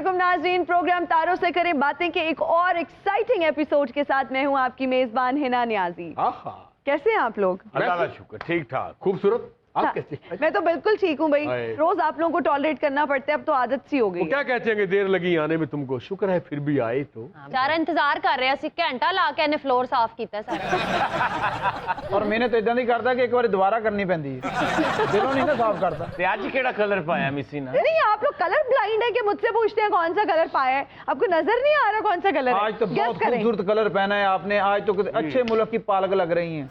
वालेकुम नाज़रीन, प्रोग्राम तारों से करें बातें के एक और एक्साइटिंग एपिसोड के साथ मैं हूं आपकी मेजबान हिना नियाजी। कैसे हैं आप लोग? अल्लाह का शुक्र, ठीक ठाक, खूबसूरत। आप कैसे? मैं तो बिल्कुल ठीक हूँ भाई। रोज आप लोगों को टॉलरेट करना पड़ता है, अब तो आदत सी हो गई। क्या कहते हैं कि देर लगी आने में तुमको, शुक्र है फिर भी आए तो। सारा इंतजार कर रहे हैं, घंटा ला के फ्लोर साफ किया सारा। और मैंने तो इदा नहीं करता कि एक बार दोबारा करनी पैंदी है, दिलों नहीं ना साफ करता। आज केड़ा कलर पाया मिसी ने? नहीं, आप लोग कलर ब्लाइंड है कि मुझसे पूछते हैं कौन सा कलर पाया है? आपको नजर नहीं आ रहा कौन सा कलर है? आज तो बहुत खूबसूरत कलर पहना है आपने, आज तो अच्छे मुल्क की पालक लग रही हैं।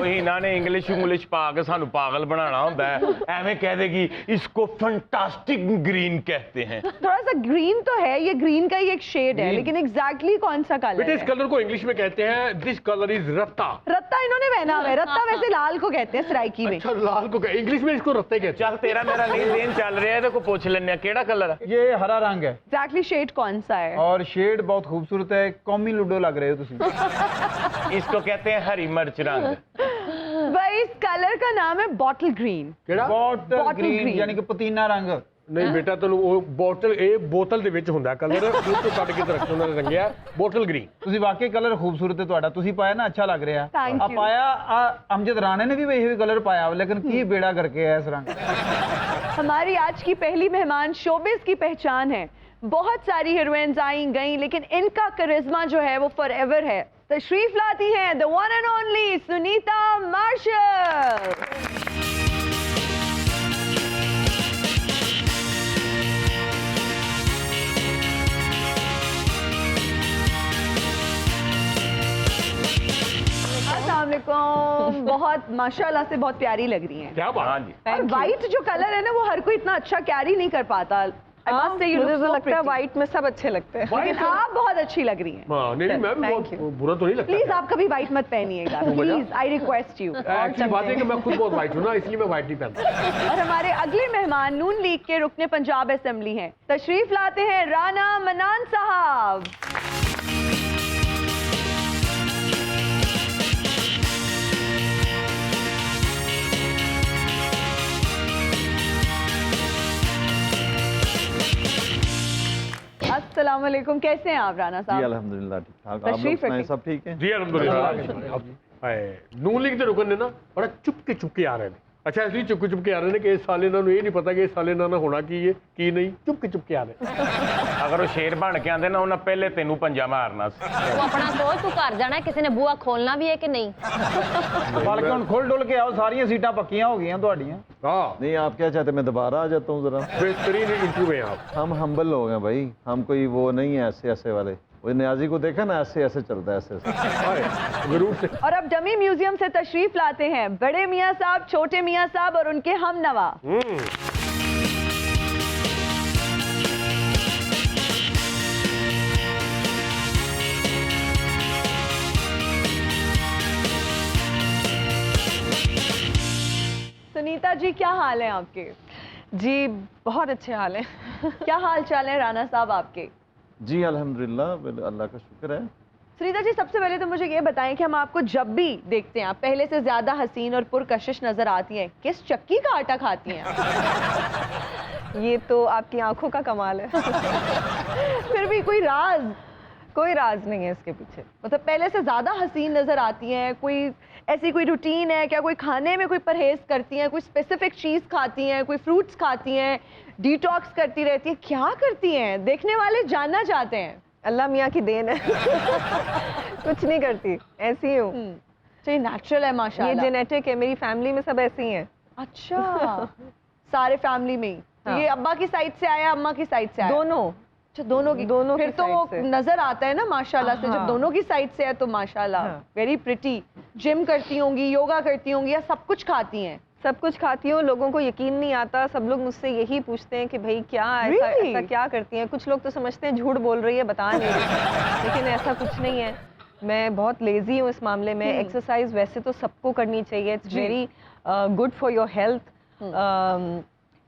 हिना ने इंग्लिश पा के सानू पागल बनाना होता है, एवें कह देगी इसको फंटास्टिक ग्रीन कहते हैं। थोड़ा सा ग्रीन तो है, ये ग्रीन का ही एक शेड है, लेकिन एग्जैक्टली कौन सा कलर बेटे, इस है? कलर को इंग्लिश में कहते हैं दिस कलर इज रत्ता। रत्ता इन्होंने पहना हुआ है। रत्ता वैसे लाल को कहते हैं, सराइकी में। अच्छा, लाल को इंग्लिश में इसको रत्ता कहते हैं। चल तेरा मेरा नहीं लेन चल रहा है, तो पूछ लेने केड़ा कलर है? ये हरा रंग है। एग्जैक्टली शेड कौन सा है? और शेड बहुत खूबसूरत है, कौमी लूडो लग रहे हो तुम। इसको कहते हैं हरी मिर्च रंग। भाई इस कलर का नाम है बॉटल ग्रीन। बॉटल ग्रीन यानी कि पुदीना रंग। नहीं बेटा, ਤੈਨੂੰ ਉਹ ਬੋਤਲ ਦੇ ਵਿੱਚ ਹੁੰਦਾ ਕਲਰ, ਉਹ ਤੋਂ ਕੱਢ ਕੇ ਰੱਖੋ, ਉਹਨਾਂ ਨੇ ਰੰਗਿਆ ਬੋਟਲ ਗ੍ਰੀਨ। ਤੁਸੀਂ ਵਾਕਈ ਕਲਰ ਖੂਬਸੂਰਤ ਹੈ ਤੁਹਾਡਾ, ਤੁਸੀਂ ਪਾਇਆ ਨਾ, अच्छा लग रहा है। Thank आप you। पाया अमजद राणे ने भी वही कलर पाया, लेकिन की बेड़ा करके है इस रंग। हमारी आज की पहली मेहमान शोबिस की पहचान है। बहुत सारी हीरोइंस आई गई, लेकिन इनका करिश्मा जो है वो फॉरएवर है। तशरीफ लाती हैं the one and only Sunita Marshall. बहुत माशाल्लाह से बहुत प्यारी लग रही हैं। क्या बात। हाँ जी। और व्हाइट जो कलर है ना, वो हर कोई इतना अच्छा कैरी नहीं कर पाता। मुझे तो लगता है व्हाइट में सब अच्छे लगते हैं, लेकिन आप बहुत अच्छी लग रही हैं। नहीं, मैं भी बहुत बुरा तो नहीं लगता। प्लीज आप कभी व्हाइट मत पहनिएगा, please, I request you. Actually बात है कि मैं खुद बहुत व्हाइट हूँ ना, इसलिए मैं व्हाइट नहीं पहनता। और हमारे अगले मेहमान नून लीग के रुकने पंजाब असेंबली हैं। तशरीफ लाते हैं राना मनान साहब। अस्सलाम वालेकुम, कैसे हैं आप राना साहब? जी अल्हम्दुलिल्लाह ठीक ठाक। आप लोग सुनाएं, सब ठीक है? जी अल्हम्दुलिल्लाह। नून लीग ਦੇ ਰੁਕਨ ਨੇ ਨਾ ਬੜਾ ਚੁੱਪ ਕੇ ਆ ਰਹੇ ਨੇ। अच्छा, इसलिए चुप के आ रहे हैं कि इस साल इन्होंने ये नहीं पता कि इस साल इन्होंने होना की है की नहीं, चुप के आ रहे। अगर वो शेर बन के आंदे ना, उन्हें पहले तेनू पंजा मारना सी। तू अपना सोच, तू घर जाना है, किसी ने बुआ खोलना भी है कि नहीं? बल्कि हम खोल डोल के आओ, सारियां सीटां पक्कियां हो गई ਤੁਹਾਡੀਆਂ। हाँ, नहीं, आप क्या चाहते, मैं दोबारा आ जाता हूँ जरा। बेहतरीन इंटरव्यू है आप। हम हम्बल लोग हैं भाई, हम कोई वो नहीं है ऐसे वाले। वो न्याजी को देखा ना, ऐसे चलता है, ऐसे। जरूर से। और अब डमी म्यूजियम से तशरीफ लाते हैं बड़े मियाँ साहब, छोटे मियाँ साहब और उनके हमनवा। सुनीता जी, क्या हाल है आपके? जी बहुत अच्छे हाल है। क्या हाल चाल है राना साहब आपके? जी अल्हम्दुलिल्लाह, अल्लाह का शुक्र है। सुनीता जी, सबसे पहले तो मुझे ये बताएं कि हम आपको जब भी देखते हैं, आप पहले से ज्यादा हसीन और पुरकशिश नजर आती हैं। किस चक्की का आटा खाती हैं? ये तो आपकी आंखों का कमाल है। फिर भी कोई राज? कोई राज नहीं है इसके पीछे। मतलब पहले से ज्यादा हसीन नजर आती हैं। कोई ऐसी कोई रूटीन है क्या? कोई खाने में कोई परहेज करती हैं? कोई स्पेसिफिक चीज खाती हैं? कोई फ्रूट्स खाती हैं? डिटॉक्स करती रहती हैं? क्या करती हैं? देखने वाले जानना चाहते हैं। अल्लाह मियाँ की देन है। कुछ नहीं करती, ऐसी ही हूँ। ये नेचुरल है माशाल्लाह। ये जेनेटिक है, मेरी फैमिली में सब ऐसी ही हैं। अच्छा। सारे फैमिली में ही? हाँ। ये अब्बा की साइड से आया, अम्मा की साइड से आया? दोनों। अच्छा, दोनों फिर की तो वो साइड से। नजर आता है ना माशाल्लाह से। जब दोनों की साइड से है तो माशाल्लाह वेरी प्रिटी। जिम करती होंगी, योगा करती होंगी, या सब कुछ खाती हैं? सब कुछ खाती हूँ। लोगों को यकीन नहीं आता, सब लोग मुझसे यही पूछते हैं कि भाई क्या ऐसा क्या करती हैं। कुछ लोग तो समझते हैं झूठ बोल रही है, बता नहीं रही, लेकिन ऐसा कुछ नहीं है। मैं बहुत लेजी हूँ इस मामले में। एक्सरसाइज वैसे तो सबको करनी चाहिए, it's very good for your health.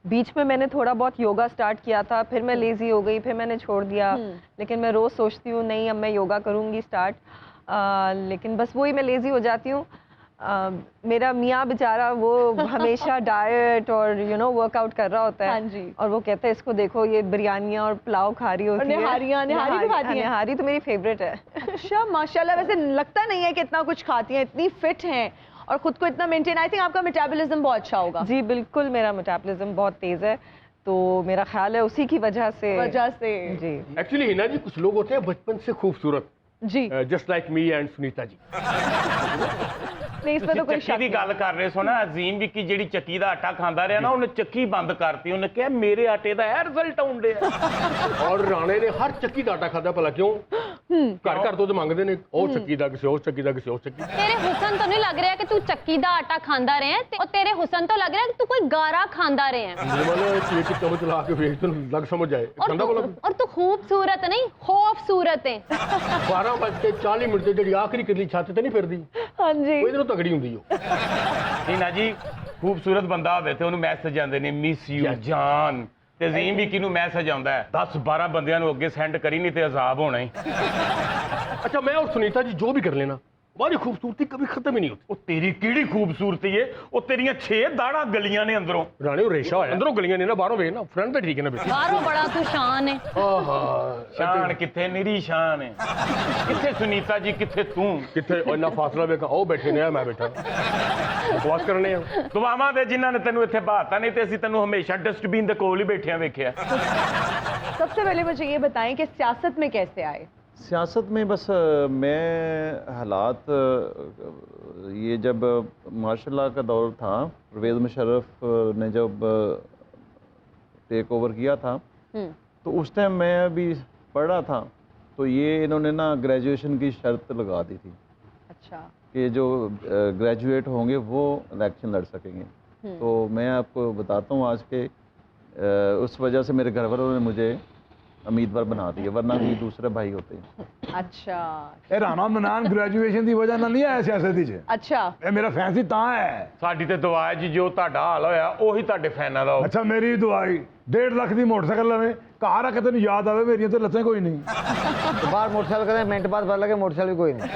बीच में मैंने थोड़ा बहुत योगा स्टार्ट किया था, फिर मैं लेजी हो गई, फिर मैंने छोड़ दिया। लेकिन मैं रोज़ सोचती हूँ नहीं अब मैं योगा करूँगी स्टार्ट, लेकिन बस वही मैं लेजी हो जाती हूँ। मेरा मियाँ बेचारा वो हमेशा डाइट और वर्कआउट कर रहा होता है। हाँ जी। और वो कहता है इसको देखो ये बिरयानियाँ और पुलाव खा रही होती है। निहारी भी खाती हैं? निहारी तो मेरी फेवरेट है। अच्छा माशाल्लाह, वैसे लगता नहीं है कि इतना कुछ खाती हैं, इतनी फिट हैं और खुद को इतना मेंटेन। आई थिंक आपका मेटाबॉलिज्म बहुत अच्छा होगा। जी बिल्कुल, मेरा मेटाबॉलिज्म बहुत तेज है, तो मेरा ख्याल है उसी की वजह से जी। एक्चुअली हिना जी, कुछ लोग होते हैं बचपन से खूबसूरत, जी just like me and Sunita ji. नहीं, इसमें तो कोई ਚੱਕੀ शक ਦੀ नहीं। ਗੱਲ ਕਰ ਰਹੇ ਸੋ ਨਾ, ਅਜ਼ੀਮ ਵਿੱਕੀ ਜਿਹੜੀ ਚੱਕੀ ਦਾ ਆਟਾ ਖਾਂਦਾ ਰਿਹਾ ਨਾ, ਉਹਨੇ ਚੱਕੀ ਬੰਦ ਕਰਤੀ। ਉਹਨੇ ਕਿਹਾ ਮੇਰੇ ਆਟੇ ਦਾ ਇਹ ਰਿਜ਼ਲਟ ਆਉਂਦੇ ਆ। ਔਰ ਰਾਣੇ ਨੇ ਹਰ ਚੱਕੀ ਦਾ ਆਟਾ ਖਾਦਾ, ਭਲਾ ਕਿਉਂ? ਘਰ ਘਰ ਤੋਂ ਤੇ ਮੰਗਦੇ ਨੇ, ਉਹ ਚੱਕੀ ਦਾ ਕਿਸੇ ਹੋਰ ਚੱਕੀ ਦਾ ਕਿਸੇ ਹੋਰ ਚੱਕੀ। तेरे हुसन तो नहीं लग रहा है कि तू चक्की दा आटा खांदा रहे हैं, और तेरे हुसन तो लग रहा है कि तू कोई गारा खांदा रहे हैं। मतलब एक चम्मच ला के भेज तो लग समझ जाए खांदा बोला। और तू खूबसूरत नहीं, खूबसूरत है। 12:40 ਜਿਹੜੀ ਆਖਰੀ ਕਿਰਲੀ ਛੱਤ ਤੇ ਨਹੀਂ ਫਿਰਦੀ, हाँ जी। ਉਹ ਇਧਰੋਂ ਤਗੜੀ ਹੁੰਦੀ ਉਹ। ਹੀਨਾ ਜੀ, ਖੂਬਸੂਰਤ ਬੰਦਾ ਹੋਵੇ ਤੇ ਉਹਨੂੰ ਮੈਸੇਜ ਆਉਂਦੇ ਨੇ ਮਿਸ ਯੂ ਜਾਨ, ਤੇ ਅਜ਼ੀਮ ਵਿੱਕੀ ਨੂੰ ਮੈਸੇਜ ਆਉਂਦਾ ਹੈ 10-12 ਬੰਦਿਆਂ ਨੂੰ ਅੱਗੇ ਸੈਂਡ ਕਰੀ, ਨਹੀਂ ਤੇ ਅਜ਼ਾਬ ਹੋਣਾ ਹੀ। अच्छा, मैं और सुनीता जी जो भी कर लेना, हमारी खूबसूरती कभी खत्म ही नहीं होती। ਉਹ ਤੇਰੀ ਕਿਹੜੀ ਖੂਬਸੂਰਤੀ ਏ? ਉਹ ਤੇਰੀਆਂ 6 ਦਾੜਾਂ ਗਲੀਆਂ ਨੇ ਅੰਦਰੋਂ। ਰਾਣੇ ਉਹ ਰੇਸ਼ਾ ਹੋਇਆ ਅੰਦਰੋਂ ਗਲੀਆਂ ਨੇ ਨਾ, ਬਾਹਰੋਂ ਵੇਖ ਨਾ, ਫਰੰਟ ਤਾਂ ਠੀਕ ਹੈ ਨਾ ਬੇਟੀ। बाहरों बड़ा तू शान है। ਆਹਾ ਸ਼ਾਨ ਕਿੱਥੇ? ਨਿਰੀ ਸ਼ਾਨ ਏ। ਕਿੱਥੇ ਸੁਨੀਤਾ ਜੀ, ਕਿੱਥੇ ਤੂੰ? ਕਿੱਥੇ ਉਹ ਇੰਨਾ ਫਾਸਲਾ ਵੇਖਾ, ਉਹ ਬੈਠੇ ਨੇ, ਮੈਂ ਬੈਠਾ ਬਕਵਾਸ ਕਰਨੇ ਆ। ਦੁਆਵਾਂ ਦੇ ਜਿਨ੍ਹਾਂ ਨੇ ਤੈਨੂੰ ਇੱਥੇ ਬਾਤਾ, ਨਹੀਂ ਤੇ ਅਸੀਂ ਤੈਨੂੰ ਹਮੇਸ਼ਾ ਡਸਟਬਿਨ ਦੇ ਕੋਲ ਹੀ ਬੈਠਿਆਂ ਵੇਖਿਆ। सबसे पहले मुझे ये बताएं कि सियासत में कैसे आए? सियासत में बस मैं हालात ये जब मार्शल का दौर था, परवेज़ मुशर्रफ ने जब टेक ओवर किया था, तो उस टाइम मैं अभी पढ़ रहा था, तो ये इन्होंने ना ग्रेजुएशन की शर्त लगा दी थी अच्छा। कि जो ग्रेजुएट होंगे वो इलेक्शन लड़ सकेंगे। तो मैं आपको बताता हूँ आज के उस वजह से मेरे घर वालों ने मुझे उम्मीदवार बना दिया, वरना भी दूसरे भाई होते हैं। अच्छा ਇਹ ਰਾਣਾ ਮਨਾਨ ਗ੍ਰੈਜੂਏਸ਼ਨ ਦੀ ਵਜ੍ਹਾ ਨਾਲ ਨਹੀਂ ਆਇਆ ਸਿਆਸਤ ਵਿੱਚ। अच्छा। ਇਹ ਮੇਰਾ ਫੈਸਲਾ ਤਾਂ ਹੈ। ਸਾਡੀ ਤੇ ਦੁਆ ਹੈ ਜੀ, ਜੋ ਤੁਹਾਡਾ ਹਾਲ ਹੋਇਆ ਉਹੀ ਤੁਹਾਡੇ ਫੈਨਾਂ ਦਾ ਹੋ। ਅੱਛਾ, ਮੇਰੀ ਦੁਆਈ 1.5 ਲੱਖ ਦੀ ਮੋਟਰਸਾਈਕਲ ਲਵੇ, ਘਰ ਆ ਕੇ ਤੈਨੂੰ ਯਾਦ ਆਵੇ ਮੇਰੀਆਂ ਤੇ ਲੱਤਾਂ ਕੋਈ ਨਹੀਂ। ਬਾਹਰ ਮੋਟਰਸਾਈਕਲ ਕਦੇ ਮਿੰਟ ਬਾਅਦ ਪਤਾ ਲੱਗੇ ਮੋਟਰਸਾਈਕਲ ਵੀ ਕੋਈ ਨਹੀਂ।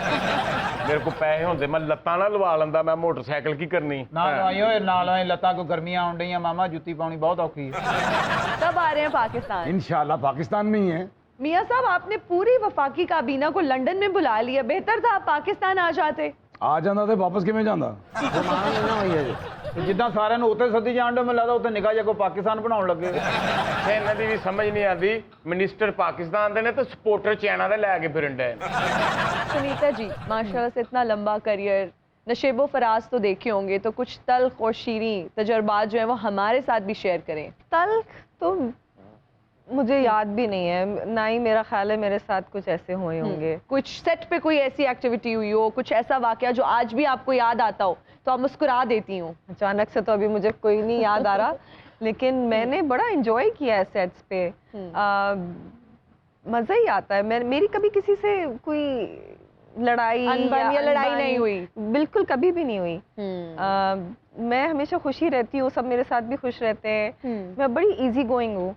ਮੇਰੇ ਕੋਲ ਪੈਸੇ ਹੁੰਦੇ ਮੈਂ ਲੱਤਾਂ ਨਾਲ ਲਵਾ ਲੈਂਦਾ, ਮੈਂ ਮੋਟਰਸਾਈਕਲ ਕੀ ਕਰਨੀ। ਨਾਲ ਆਈ ਓਏ, ਨਾਲ ਆਈ ਲੱਤਾਂ ਕੋ ਗਰਮੀਆਂ ਆਉਣ ਡਈਆਂ ਮਾਮਾ, ਜੁੱਤੀ ਪਾਉਣੀ ਬਹੁਤ ਔਖੀ ਹੈ। कब आ रहे हैं पाकिस्तान? ਇਨਸ਼ਾਅੱਲਾ ਪਾਕਿस्तान में ही है। मियां साहब, आपने पूरी वफाकी काबीना को लंदन में बुला लिया, बेहतर था आप पाकिस्तान आ जाते। ਆ ਜਾਂਦਾ ਤੇ ਵਾਪਸ ਕਿਵੇਂ ਜਾਂਦਾ? ਜ਼ਮਾਨਾ ਨਹੀਂ ਨਾ ਹੋਈ ਹੈ ਜੀ। ਤੇ ਜਿੱਦਾਂ ਸਾਰਿਆਂ ਨੂੰ ਉੱਥੇ ਸੱਦੀ ਜਾਣ ਡੇ, ਮੈਨੂੰ ਲੱਗਦਾ ਉੱਥੇ ਨਿਗਾਹ ਜਾ ਕੋ ਪਾਕਿਸਤਾਨ ਬਣਾਉਣ ਲੱਗੇ। ਤੇ ਇਹਨਾਂ ਦੀ ਵੀ ਸਮਝ ਨਹੀਂ ਆਉਂਦੀ, ਮਿਨਿਸਟਰ ਪਾਕਿस्तान ਦੇ ਨੇ ਤੇ ਸਪੋਰਟਰ ਚਾਈਨਾ ਦੇ ਲੈ ਕੇ ਫਿਰਨ ਡੇ। सुनीता जी, माशाल्लाह से इतना लंबा करियर, नशेबो फराज तो देखे होंगे, तो कुछ तल्ख और शीरी तजर्बात जो है वो हमारे साथ भी शेयर करें। तल्ख तो मुझे याद भी नहीं है, ना ही मेरा ख्याल है मेरे साथ कुछ ऐसे हुए होंगे। कुछ सेट पे कोई ऐसी एक्टिविटी हुई हो, कुछ ऐसा वाकया जो आज भी आपको याद आता हो तो आप मुस्कुरा देती हूँ? अचानक से तो अभी मुझे कोई नहीं याद आ रहा, लेकिन मैंने बड़ा एंजॉय किया है सेट्स पे। मज़ा ही आता है। मेरी कभी किसी से कोई लड़ाई या लड़ाई नहीं हुई? बिल्कुल कभी भी नहीं हुई। मैं हमेशा खुशी रहती हूँ, सब मेरे साथ भी खुश रहते हैं। मैं बड़ी इजी गोइंग हूँ,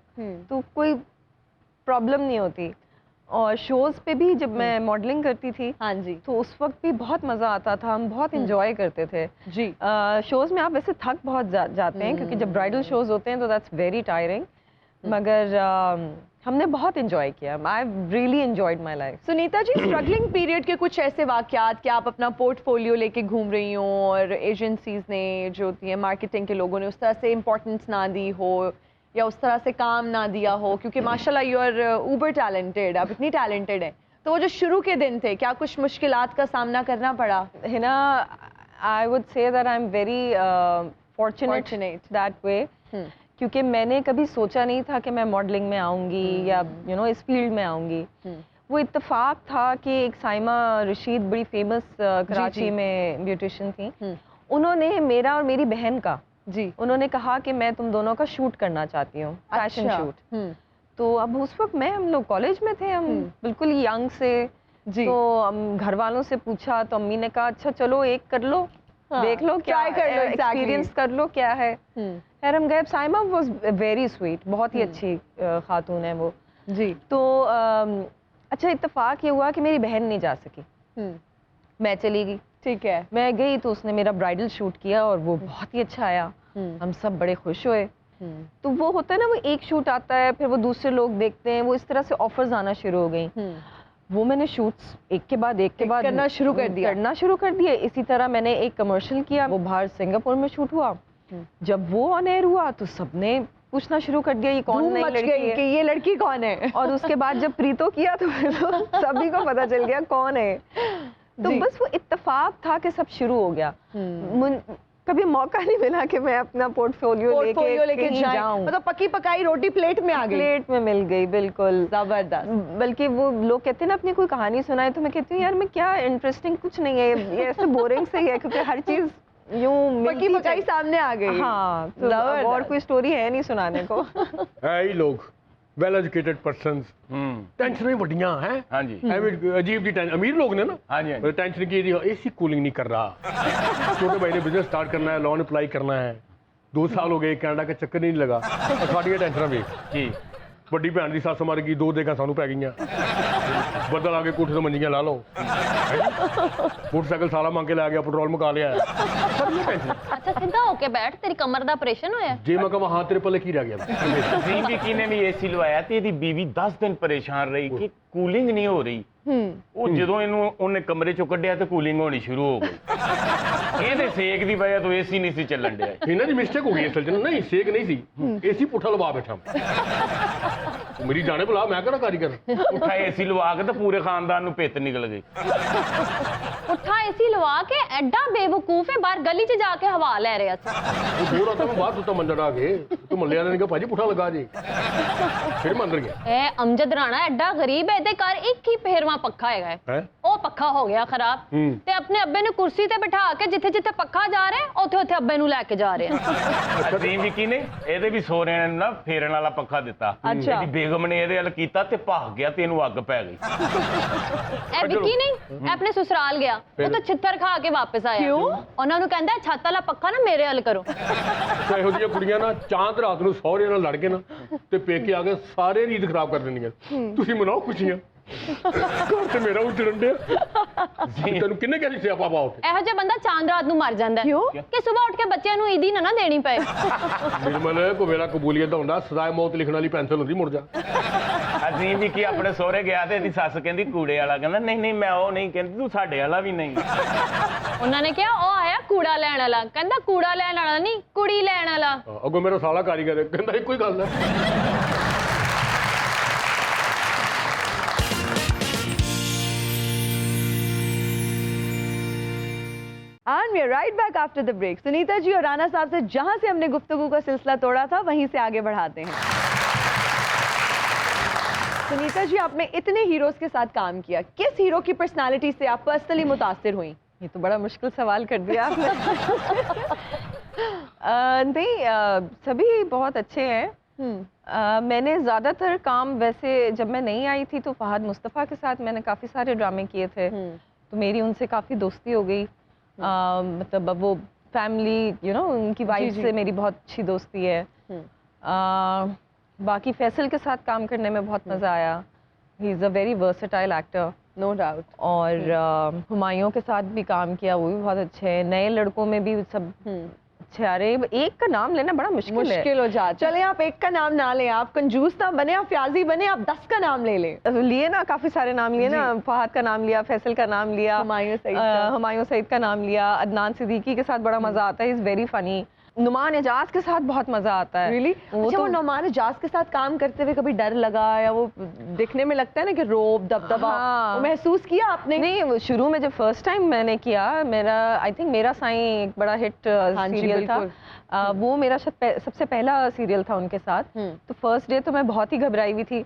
तो कोई प्रॉब्लम नहीं होती। और शोज़ पे भी जब मैं मॉडलिंग करती थी, हाँ जी, तो उस वक्त भी बहुत मज़ा आता था, हम बहुत इंजॉय करते थे जी। शोज़ में आप वैसे थक बहुत जाते हैं, क्योंकि जब ब्राइडल शोज़ होते हैं तो दैट्स वेरी टायरिंग, मगर हमने बहुत इंजॉय किया। I really enjoyed my life. Sunita ji, struggling period के कुछ ऐसे वाकयात कि आप अपना पोर्टफोलियो लेके घूम रही हो और एजेंसीज ने जो होती है मार्केटिंग के लोगों ने उस तरह से इम्पोर्टेंस ना दी हो या उस तरह से काम ना दिया हो, क्योंकि माशाल्लाह यू आर ऊबर टैलेंटेड, आप इतनी टैलेंटेड हैं, तो वो जो शुरू के दिन थे, क्या कुछ मुश्किलात का सामना करना पड़ा? है ना, I would say that I am very fortunate that way, क्योंकि मैंने कभी सोचा नहीं था कि मैं मॉडलिंग में आऊँगी या इस फील्ड में आऊँगी। वो इत्तेफाक था कि एक साइमा रशीद बड़ी फेमस कराची में ब्यूटिशियन थी, उन्होंने मेरा और मेरी बहन का उन्होंने कहा कि मैं तुम दोनों का शूट करना चाहती हूँ, फैशन शूट। तो अब उस वक्त हम लोग कॉलेज में थे, हम बिल्कुल यंग से जी। तो घर वालों से पूछा तो अम्मी ने कहा अच्छा चलो एक कर लो, देख लो क्या कर लो, एक्सपीरियंस कर लो क्या है। खैर हम गए। साइमा वाज वेरी स्वीट, बहुत ही अच्छी खातून है वो जी। तो अच्छा इत्तेफाक ये हुआ कि मेरी बहन नहीं जा सकी, मैं चली गई, ठीक है। मैं गई तो उसने मेरा ब्राइडल शूट किया और वो बहुत ही अच्छा आया। हम सब बड़े खुश हुए। तो वो होता है ना, वो एक शूट आता है, फिर वो दूसरे लोग देखते हैं, वो इस तरह से ऑफर्स आना शुरू हो गई। वो मैंने शूट्स एक के बाद करना शुरू कर दिया। इसी तरह मैंने एक कमर्शियल किया, वो बाहर सिंगापुर में शूट हुआ। जब वो ऑन एयर हुआ तो सबने पूछना शुरू कर दिया ये कौन नई लड़की है, कि ये लड़की कौन है। और उसके बाद जब प्रीतो किया तो फिर तो सभी को पता चल गया कौन है। तो बस वो इत्तेफाक था कि सब शुरू हो गया। कभी मौका नहीं मिला कि मैं अपना पोर्टफोलियो लेके जाऊं। मतलब पकी पकाई रोटी प्लेट में आ गई। प्लेट में मिल गई, बिल्कुल जबरदस्त। बल्कि वो लोग कहते हैं ना अपनी कोई कहानी सुनाए, तो मैं कहती हूँ यार मैं क्या इंटरेस्टिंग कुछ नहीं है, ये ऐसे बोरिंग से ही है क्योंकि हर चीज यूं पकी पकाई सामने आ गई। हाँ, तो अब और कोई स्टोरी है नहीं सुनाने को। है ही लोग वेल एजुकेटेड पर्सनस, टेंशन बढ़िया हैं। हाँ जी। अजीब सी टेंशन, अमीर लोग ने ना। हाँ जी। टेंशन की एसी कूलिंग नहीं कर रहा, छोटे भाई ने बिजनेस स्टार्ट करना है, लोन अप्लाई करना है, 2 साल हो गए कनाडा का चक्कर नहीं लगा। साड़ियाँ टेंशन भी जी। ਵੱਡੀ ਭੈਣ ਦੀ ਸੱਸ ਮਰ ਗਈ, 2 ਦੇਗਾ ਸਾਨੂੰ ਪੈ ਗਈਆਂ। ਬੱਦਲ ਆ ਕੇ ਕੋਠੇ ਤੋਂ ਮੰਜੀਆਂ ਲਾ ਲਓ, मोटरसाइकिल साला मांग के ला गया, पेट्रोल मुका लिया। अच्छा सीधा होके बैठ, तेरी कमर दा ऑपरेशन होया? जे मैं कहा हाँ तेरे पल्ले की रह गया। अजीम विकी ने भी एसी लवाया ਤੇ ਇਹਦੀ बीवी 10 दिन परेशान रही कि कूलिंग नहीं हो रही। ਉਹ ਜਦੋਂ ਇਹਨੂੰ ਉਹਨੇ ਕਮਰੇ ਚੋਂ ਕੱਢਿਆ ਤੇ ਕੂਲਿੰਗ ਹੋਣੀ ਸ਼ੁਰੂ ਹੋ ਗਈ। ਇਹਦੇ ਸੇਕ ਦੀ ਵਜ੍ਹਾ ਤੋਂ ਏਸੀ ਨਹੀਂ ਸੀ ਚੱਲਣ ਡਿਆ। ਇਹਨਾਂ ਦੀ ਮਿਸਟੇਕ ਹੋ ਗਈ ਅਸਲ 'ਚ, ਨਹੀਂ ਸੇਕ ਨਹੀਂ ਸੀ, ਏਸੀ ਪੁੱਠਾ ਲਵਾ ਬੈਠਾ। ਮੇਰੀ ਜਾਣੇ ਭਲਾ, ਮੈਂ ਕਿਹੜਾ ਕਾਰੀਗਰ। ਪੁੱਠਾ ਏਸੀ ਲਵਾ ਕੇ ਤਾਂ ਪੂਰੇ ਖਾਨਦਾਨ ਨੂੰ ਭਿੱਤ ਨਿਕਲ ਗਈ। ਪੁੱਠਾ ਏਸੀ ਲਵਾ ਕੇ ਐਡਾ ਬੇਵਕੂਫ ਹੈ, ਬਾਹਰ ਗਲੀ 'ਚ ਜਾ ਕੇ ਹਵਾ ਲੈ ਰਿਹਾ ਸੀ। ਉਹ ਦੋ ਰਾਤਾਂ ਮੈਂ ਬਾਹਰ ਸੁੱਤਾ ਮੰਜਾ ਢਾ ਕੇ, ਤੂੰ ਮੱਲੇ ਵਾਲੇ ਨੇ ਕਿਹਾ ਭਾਜੀ ਪੁੱਠਾ ਲਗਾ ਜੀ, ਫਿਰ ਮੈਂ ਅੰਦਰ ਗਿਆ। ਇਹ ਅਮਜਦ ਰਾਣਾ ਐਡਾ ਗਰੀਬ ਹੈ, ਇਹਦੇ ਘਰ ਇੱਕ ਹੀ ਫੇਰਵਾ ਪੱਖਾ ਹੈਗਾ ਹੈ। ਉਹ ਪੱਖਾ ਹੋ ਗਿਆ ਖਰਾਬ ਤੇ ਆਪਣੇ ਅੱਬੇ ਨੂੰ ਕੁਰਸੀ ਤੇ ਬਿਠਾ ਕੇ ਜਿੱਥੇ ਜਿੱਥੇ ਪੱਖਾ ਜਾ ਰਿਹਾ ਉੱਥੇ ਉੱਥੇ ਅੱਬੇ ਨੂੰ ਲੈ ਕੇ ਜਾ ਰਿਹਾ। ਅਜ਼ੀਮ ਵਿਕੀ ਨੇ ਇਹਦੇ ਵੀ ਸੋਹਰਿਆਂ ਨੇ ਨਾ ਫੇਰਨ ਵਾਲਾ ਪੱਖਾ ਦਿੱਤਾ। ਇਹਦੀ ਬੇਗਮ ਨੇ ਇਹਦੇ ਵੱਲ ਕੀਤਾ ਤੇ ਭੱਗ ਗਿਆ ਤੇ ਇਹਨੂੰ ਅੱਗ ਪੈ ਗਈ। ਇਹ ਵਿਕੀ ਨਹੀਂ, ਇਹ ਆਪਣੇ ਸਸੁਰਾਲ ਗਿਆ, ਉਹ ਤਾਂ ਛਿੱਤਰ ਖਾ ਕੇ ਵਾਪਸ ਆਇਆ। ਕਿਉਂ? ਉਹਨਾਂ ਨੂੰ ਕਹਿੰਦਾ ਛੱਤ ਵਾਲਾ ਪੱਖਾ ਨਾ ਮੇਰੇ ਵੱਲ ਕਰੋ। ਇਹੋ ਜਿਹੀਆਂ ਕੁੜੀਆਂ ਨਾ ਚਾਂਦ ਰਾਤ ਨੂੰ ਸਹੁਰੇ ਨਾਲ ਲੜ ਕੇ ਨਾ ਤੇ ਪੇਕੇ ਆ ਕੇ ਸਾਰੇ ਰੀਤ ਖਰਾਬ ਕਰ ਦਿੰਦੀਆਂ। ਤੁਸੀਂ ਮਨਾਓ ਖੁਸ਼ੀਆਂ, ਘਰ ਤੇ ਮੇਰਾ ਉਜੜਨ ਡਿਆ। ਤੈਨੂੰ ਕਿੰਨੇ ਕਹਿ ਦਿੱਤੇ ਆਪਾਂ ਬਾਉ ਇਹੋ ਜਿਹਾ ਬੰਦਾ ਚਾਂਦ ਰਾਤ ਨੂੰ ਮਰ ਜਾਂਦਾ ਹੈ ਕਿ ਸਵੇਰ ਉੱਠ ਕੇ ਬੱਚਿਆਂ ਨੂੰ ਈਦੀ ਨਾ ਦੇਣੀ ਪਏ। ਨਿਰਮਲ ਕੋ ਵੇਲਾ ਕਬੂਲੀਅਤ ਦਾ ਹੁੰਦਾ, ਸਦਾਏ ਮੌਤ ਲਿਖਣ ਵਾਲੀ ਪੈਨਸਲ ਹੁੰਦੀ, ਮੁੜ ਜਾ। ਅਜ਼ੀਮ ਵਿਕੀ ਆਪਣੇ ਸਹੁਰੇ ਗਿਆ ਤੇ ਇਹਦੀ ਸੱਸ ਕਹਿੰਦੀ ਕੂੜੇ ਵਾਲਾ, ਕਹਿੰਦਾ ਨਹੀਂ ਨਹੀਂ ਮੈਂ ਉਹ ਨਹੀਂ, ਕਹਿੰਦੀ ਤੂੰ ਸਾਡੇ ਵਾਲਾ ਵੀ ਨਹੀਂ। ਉਹਨਾਂ ਨੇ ਕਿਹਾ ਉਹ ਆਇਆ ਕੂੜਾ ਲੈਣ ਵਾਲਾ, ਕਹਿੰਦਾ ਕੂੜਾ ਲੈਣ ਵਾਲਾ ਨਹੀਂ ਕੁੜੀ ਲੈਣ ਵਾਲਾ। ਅੱਗੋਂ ਮੇਰਾ ਸਾਲਾ ਕਾਰੀਗਰ ਕਹਿੰਦਾ ਇੱਕੋ ਹੀ ਗੱਲ ਹੈ। And we are right back after the break. Sunita ji और राना साहब से जहां से हमने गुफ्तगू का सिलसिला तोड़ा था वहीं से आगे बढ़ाते हैं। सुनीता जी, आपने इतने हीरोज के साथ काम किया, किस हीरो की पर्सनालिटी से आप पर्सनली मुतासिर हुई? ये तो बड़ा मुश्किल सवाल कर दिया आपने। नहीं, सभी बहुत अच्छे हैं। मैंने ज़्यादातर काम वैसे जब मैं नहीं आई थी तो फहद मुस्तफ़ा के साथ मैंने काफ़ी सारे ड्रामे किए थे, तो मेरी उनसे काफ़ी दोस्ती हो गई। मतलब अब वो फैमिली उनकी वाइफ से मेरी बहुत अच्छी दोस्ती है। बाकी फैसल के साथ काम करने में बहुत मज़ा आया। He is a very versatile actor, no doubt. और हुमायूं के साथ भी काम किया, वो भी बहुत अच्छे हैं। नए लड़कों में भी सब अच्छे आ रहे हैं। एक का नाम लेना बड़ा मुश्किल हो जाता। चले आप एक का नाम ना लें, आप कंजूस ना बने, आप फ्याजी बने, आप 10 का नाम ले लें। लिए ना, काफी सारे नाम लिए ना, फहद का नाम लिया, फैसल का नाम लिया, हुमायूं सईद का नाम लिया, अदनान सिद्दीकी के साथ बड़ा मजा आता है, is very funny. Noman Ijaz के साथ बहुत मजा आता है। Really? अच्छा, वो नुमान एजाज के साथ काम करते हुए कभी डर लगा, या वो दिखने में लगता है ना कि रोब दबदबा, वो महसूस किया आपने? नहीं, वो शुरू में जब फर्स्ट टाइम मैंने किया, मेरा आई थिंक मेरा साईं एक बड़ा हिट सीरियल था। वो मेरा सबसे पहला सीरियल था उनके साथ। तो फर्स्ट डे तो मैं बहुत ही घबराई हुई थी।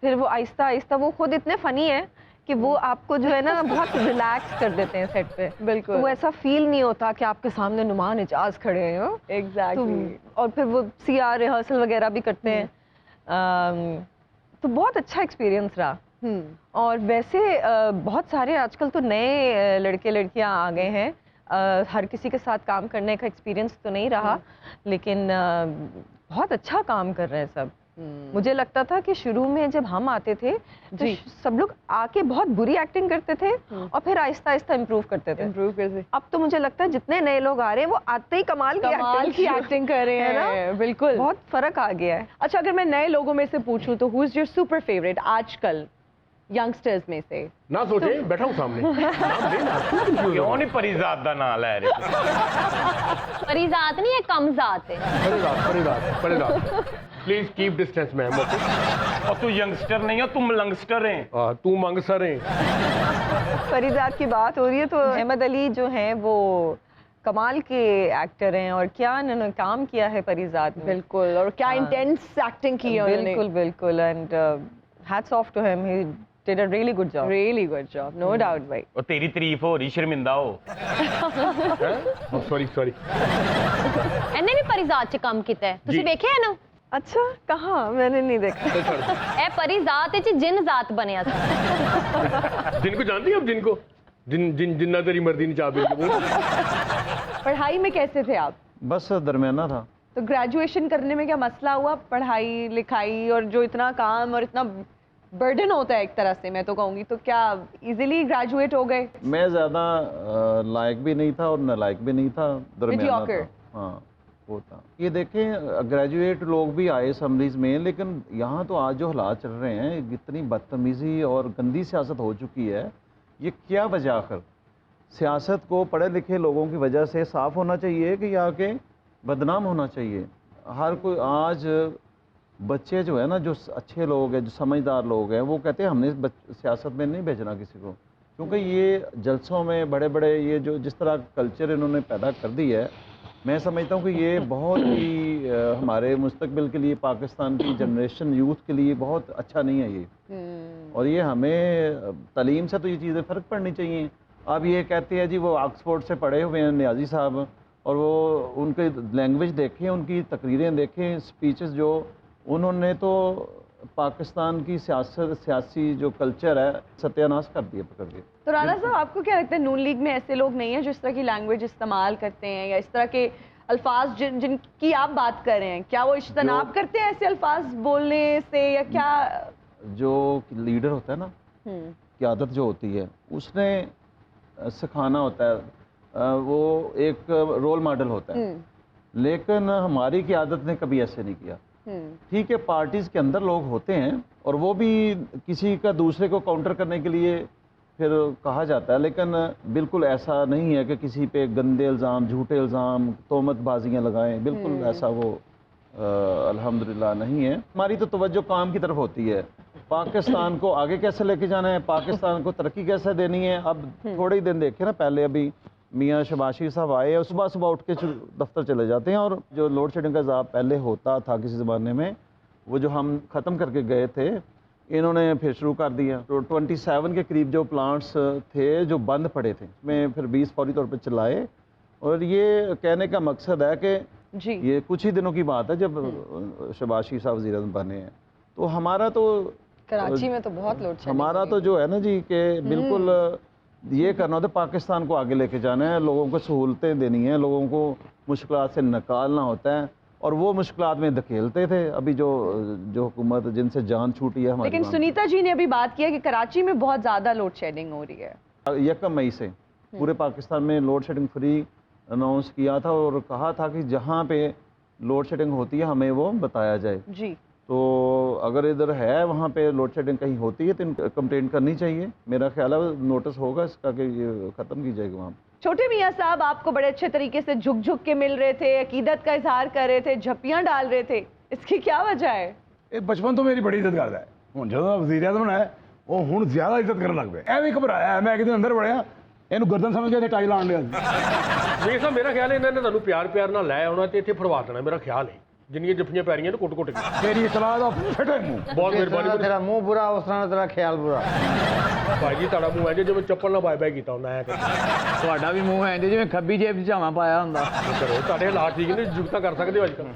फिर वो आहिस्ता आहिस्ता, वो खुद इतने फनी है कि वो आपको जो है ना बहुत रिलैक्स कर देते हैं सेट पे। बिल्कुल। तो वो ऐसा फील नहीं होता कि आपके सामने नुमान एजाज खड़े हैं। एग्जैक्टली। और फिर वो CR रिहर्सल वगैरह भी करते हैं। तो बहुत अच्छा एक्सपीरियंस रहा। और वैसे बहुत सारे आजकल तो नए लड़के लड़कियां आ गए हैं। हर किसी के साथ काम करने का एक्सपीरियंस तो नहीं रहा, लेकिन बहुत अच्छा काम कर रहे हैं सब। मुझे लगता था कि शुरू में जब हम आते थे तो सब लोग आके बहुत बुरी एक्टिंग करते थे और फिर आहिस्ता आहिस्ता इम्प्रूव करते थे। अब तो मुझे लगता है जितने नए लोग आ रहे हैं वो आते ही कमाल की एक्टिंग कर रहे हैं ना, बिल्कुल बहुत फर्क आ गया है। अच्छा, अगर मैं नए लोगों में से पूछूं तो who is your super favourite आजकल यंगस्टर्स में से? ना सोचे, बैठा हूं सामने। नाम दे ना, क्यों नहीं परिजात का नाम ले रहे? परिजात नहीं है, कमजात है। परिजात please keep distance ma'am. Okay, और तू यंगस्टर नहीं है, तू मलंगस्टर है। तू मंगसर है। परिजात की बात हो रही है तो अहमद अली जो हैं वो कमाल के एक्टर हैं और क्या उन्होंने काम किया है परिजात में। बिल्कुल, और क्या इंटेंस एक्टिंग की है उन्होंने। बिल्कुल बिल्कुल, and hats off to him, he did a really good job. Really good job, no doubt भाई। और तेरी तारीफ हो रही, शर्मिंदा हो। सॉरी ਇਹਨੇ ਵੀ परिजात ਚ ਕੰਮ ਕੀਤਾ ਹੈ, ਤੁਸੀਂ ਵੇਖਿਆ ਹੈ ਨਾ? अच्छा, कहाँ? मैंने नहीं देखा। ਇਹ परिजात ਚ जिन जात बनया था। जिनको जानती है अब, जिन्ना तेरी मर्जी ने चाह। पढ़ाई में कैसे थे आप? बस दरमियाना था। तो ग्रेजुएशन करने में क्या मसला हुआ? पढ़ाई लिखाई और जो इतना काम और इतना बर्डन होता है एक तरह से, मैं तो कहूँगी, तो क्या इजीली ग्रेजुएट हो गए? मैं ज़्यादा लायक भी नहीं था और नालायक भी नहीं था, दरमियाना था। हाँ, वो था। ये देखें, ग्रेजुएट लोग भी आए असम्बलीज में, लेकिन यहाँ तो आज जो हालात चल रहे हैं, इतनी बदतमीज़ी और गंदी सियासत हो चुकी है। ये क्या वजह? आखिर सियासत को पढ़े लिखे लोगों की वजह से साफ़ होना चाहिए कि या के बदनाम होना चाहिए? हर कोई आज बच्चे जो है ना, जो अच्छे लोग हैं, जो समझदार लोग हैं, वो कहते हैं हमने सियासत में नहीं भेजना किसी को, क्योंकि ये जलसों में बड़े बड़े ये जो जिस तरह कल्चर इन्होंने पैदा कर दी है, मैं समझता हूँ कि ये बहुत ही हमारे मुस्तकबिल के लिए, पाकिस्तान की जनरेशन यूथ के लिए बहुत अच्छा नहीं है ये। और ये हमें तालीम से तो ये चीज़ें फ़र्क पड़नी चाहिए। अब ये कहते हैं जी वो ऑक्सफोर्ड से पढ़े हुए हैं नियाज़ी साहब, और वो उनके लैंग्वेज देखें, उनकी तकरीरें देखें, स्पीचेस जो उन्होंने तो पाकिस्तान की सियासी जो कल्चर है सत्यानाश कर दिया पकड़ के। तो राणा साहब, आपको क्या लगता है नून लीग में ऐसे लोग नहीं हैं जो इस तरह की लैंग्वेज इस्तेमाल करते हैं, या इस तरह के अल्फाज जिनकी आप बात कर रहे हैं, क्या वो इज्तनाब करते हैं ऐसे अल्फाज बोलने से, या क्या? जो लीडर होता है ना, क़यादत जो होती है, उसने सिखाना होता है, वो एक रोल मॉडल होता है। लेकिन हमारी क़यादत ने कभी ऐसे नहीं किया। ठीक है, पार्टीज़ के अंदर लोग होते हैं और वो भी किसी का दूसरे को काउंटर करने के लिए फिर कहा जाता है, लेकिन बिल्कुल ऐसा नहीं है कि किसी पे गंदे इल्ज़ाम, झूठे इल्ज़ाम, तोहमतबाजियाँ लगाएं। बिल्कुल ऐसा वो अल्हम्दुलिल्लाह नहीं है। हमारी तो तवज्जो काम की तरफ होती है, पाकिस्तान को आगे कैसे लेके जाना है, पाकिस्तान को तरक्की कैसे देनी है। अब थोड़े ही दिन देखे ना, पहले अभी मियाँ शहबाज शरीफ साहब आए और सुबह सुबह उठ के दफ्तर चले जाते हैं, और जो लोड शेडिंग का अज़ाब पहले होता था किसी ज़माने में, वो जो हम ख़त्म करके गए थे, इन्होंने फिर शुरू कर दिया। तो 27 के करीब जो प्लांट्स थे जो बंद पड़े थे, में फिर 20 फौरी तौर पे चलाए। और ये कहने का मकसद है कि जी, ये कुछ ही दिनों की बात है जब शहबाज शरीफ साहब वज़ीर आज़म बने हैं, तो हमारा तो कराची में तो बहुत लोड शेडिंग हमारा तो जो है ना जी कि बिल्कुल ये करना होता है, पाकिस्तान को आगे लेके जाना है, लोगों को सहूलतें देनी है, लोगों को मुश्किलात से निकालना होता है, और वो मुश्किलात में धकेलते थे। अभी जो हुकूमत जिनसे जान छूटी है हमारी। लेकिन सुनीता जी ने अभी बात किया कि कराची में बहुत ज़्यादा लोड शेडिंग हो रही है। 1 मई से पूरे पाकिस्तान में लोड शेडिंग फ्री अनाउंस किया था, और कहा था कि जहाँ पे लोड शेडिंग होती है हमें वो बताया जाए। जी, तो अगर इधर है वहाँ पे लोड शेडिंग कहीं होती है तो इनको कंप्लेंट करनी चाहिए। मेरा ख्याल है नोटिस होगा इसका कि ये ख़त्म की जाएगी वहाँ। छोटे मियाँ साहब आपको बड़े अच्छे तरीके से झुक झुक के मिल रहे थे, अकीदत का इजहार कर रहे थे, झप्पियाँ डाल रहे थे, इसकी क्या वजह है? ये बचपन तो मेरी बड़ी इज्जत करता है, हूँ जो वज़ीर आज़म है वो हूँ ज़्यादा इज्जत करने लग पे। ਐਵੇਂ ਘਬਰਾਇਆ मैं एक दिन अंदर वड़िया, ਇਹਨੂੰ गर्दन समझ के टाई लाने ਨਹੀਂ ਸਾਹਿਬ, ਮੇਰਾ ਖਿਆਲ ਇਹਨਾਂ ਨੇ ਤੁਹਾਨੂੰ ਪਿਆਰ ਨਾਲ ਲੈ ਆਉਣਾ ਤੇ ਇੱਥੇ ਫੜਵਾ ਦੇਣਾ, ਮੇਰਾ ਖਿਆਲ ਹੈ। जिन्नी जफ्फियां पै रही हैं तो कुट के तेरी इतलाह दा फटे मुंह। बहुत मेहरबानी। तेरा मुंह बुरा उस तरह तेरा ख्याल बुरा। भाई जी ताड़ा मुंह है जो जिवें चप्पल ना बाय बाय कीता हुंदा है। ਤੁਹਾਡਾ ਵੀ ਮੂੰਹ ਹੈ ਜਿਵੇਂ ਖੱਬੀ ਜੇਬ 'ਚ ਝਾਵਾਂ ਪਾਇਆ ਹੁੰਦਾ। करो ताड़े हालात ठीक ने, जुगता कर सकते हो आजकल।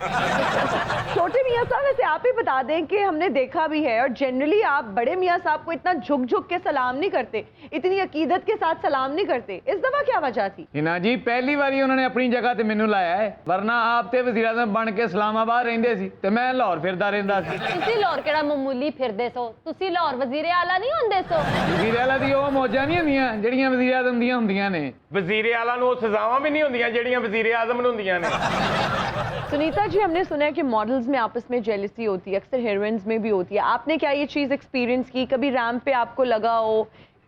छोटे मियाँ साहब, वैसे आप ही बता दें कि हमने देखा भी है, और जनरली आप बड़े मियाँ साहब को इतना झुक झुक के सलाम नहीं करते, इतनी अकीदत के साथ सलाम नहीं करते, इस दफा क्या वजह थी? हिना जी पहली बारी उन्होंने अपनी जगह ते मैनू लाया है, वरना आप ते वज़ीर आज़म बन के इस्लामाबाद ਬਾਹਰ ਰਹਿੰਦੇ ਸੀ ਤੇ ਮੈਂ ਲਾਹੌਰ ਫਿਰਦਾ ਰਹਿੰਦਾ ਸੀ। ਤੁਸੀਂ ਲਾਹੌਰ ਕਿਹੜਾ ਮਾਮੂਲੀ ਫਿਰਦੇ ਸੋ, ਤੁਸੀਂ ਲਾਹੌਰ ਵਜ਼ੀਰ ਆਲਾ ਨਹੀਂ ਹੁੰਦੇ ਸੋ। ਵਜ਼ੀਰ ਆਲਾ ਦੀ ਉਹ ਮੌਜਾਂ ਨਹੀਂ ਹੁੰਦੀਆਂ ਜਿਹੜੀਆਂ ਵਜ਼ੀਰ ਆਜ਼ਮ ਦੀਆਂ ਹੁੰਦੀਆਂ ਨੇ। ਵਜ਼ੀਰ ਆਲਾ ਨੂੰ ਉਹ ਸਜ਼ਾਵਾਂ ਵੀ ਨਹੀਂ ਹੁੰਦੀਆਂ ਜਿਹੜੀਆਂ ਵਜ਼ੀਰ आजम ਨੂੰ ਹੁੰਦੀਆਂ ਨੇ। सुनीता जी, हमने सुना है कि मॉडल्स में आपस में जेलसी होती है, अक्सर हीरोइंस में भी होती है। आपने क्या ये चीज़ एक्सपीरियंस की? कभी रैंप पे आपको लगा हो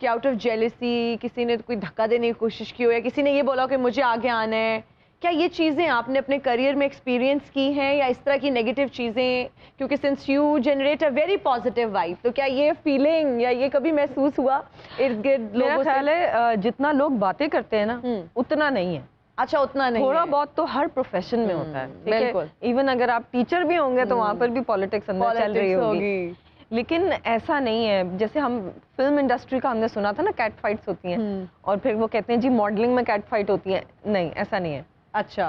कि आउट ऑफ जेलसी किसी ने कोई धक्का देने की कोशिश की हो, या किसी ने ये बोला हो कि मुझे आगे आना है? क्या ये चीज़ें आपने अपने करियर में एक्सपीरियंस की हैं, या इस तरह की नेगेटिव चीज़ें? क्योंकि since you generate a very positive vibe, तो क्या ये फीलिंग या ये कभी महसूस हुआ इर्द गिर्द मेरा लोगों ख्याल से? है जितना लोग बातें करते हैं ना उतना नहीं है। अच्छा, उतना नहीं थोड़ा है। बहुत तो हर प्रोफेशन में होता है, ठीक बिल्कुल। है। इवन अगर आप टीचर भी होंगे तो वहाँ पर भी पॉलिटिक्स अंदर चल रही Politics होगी। लेकिन ऐसा नहीं है। जैसे हम फिल्म इंडस्ट्री का हमने सुना था ना, कैट फाइट्स होती हैं और फिर वो कहते हैं जी मॉडलिंग में कैट फाइट होती है। नहीं, ऐसा नहीं है। अच्छा,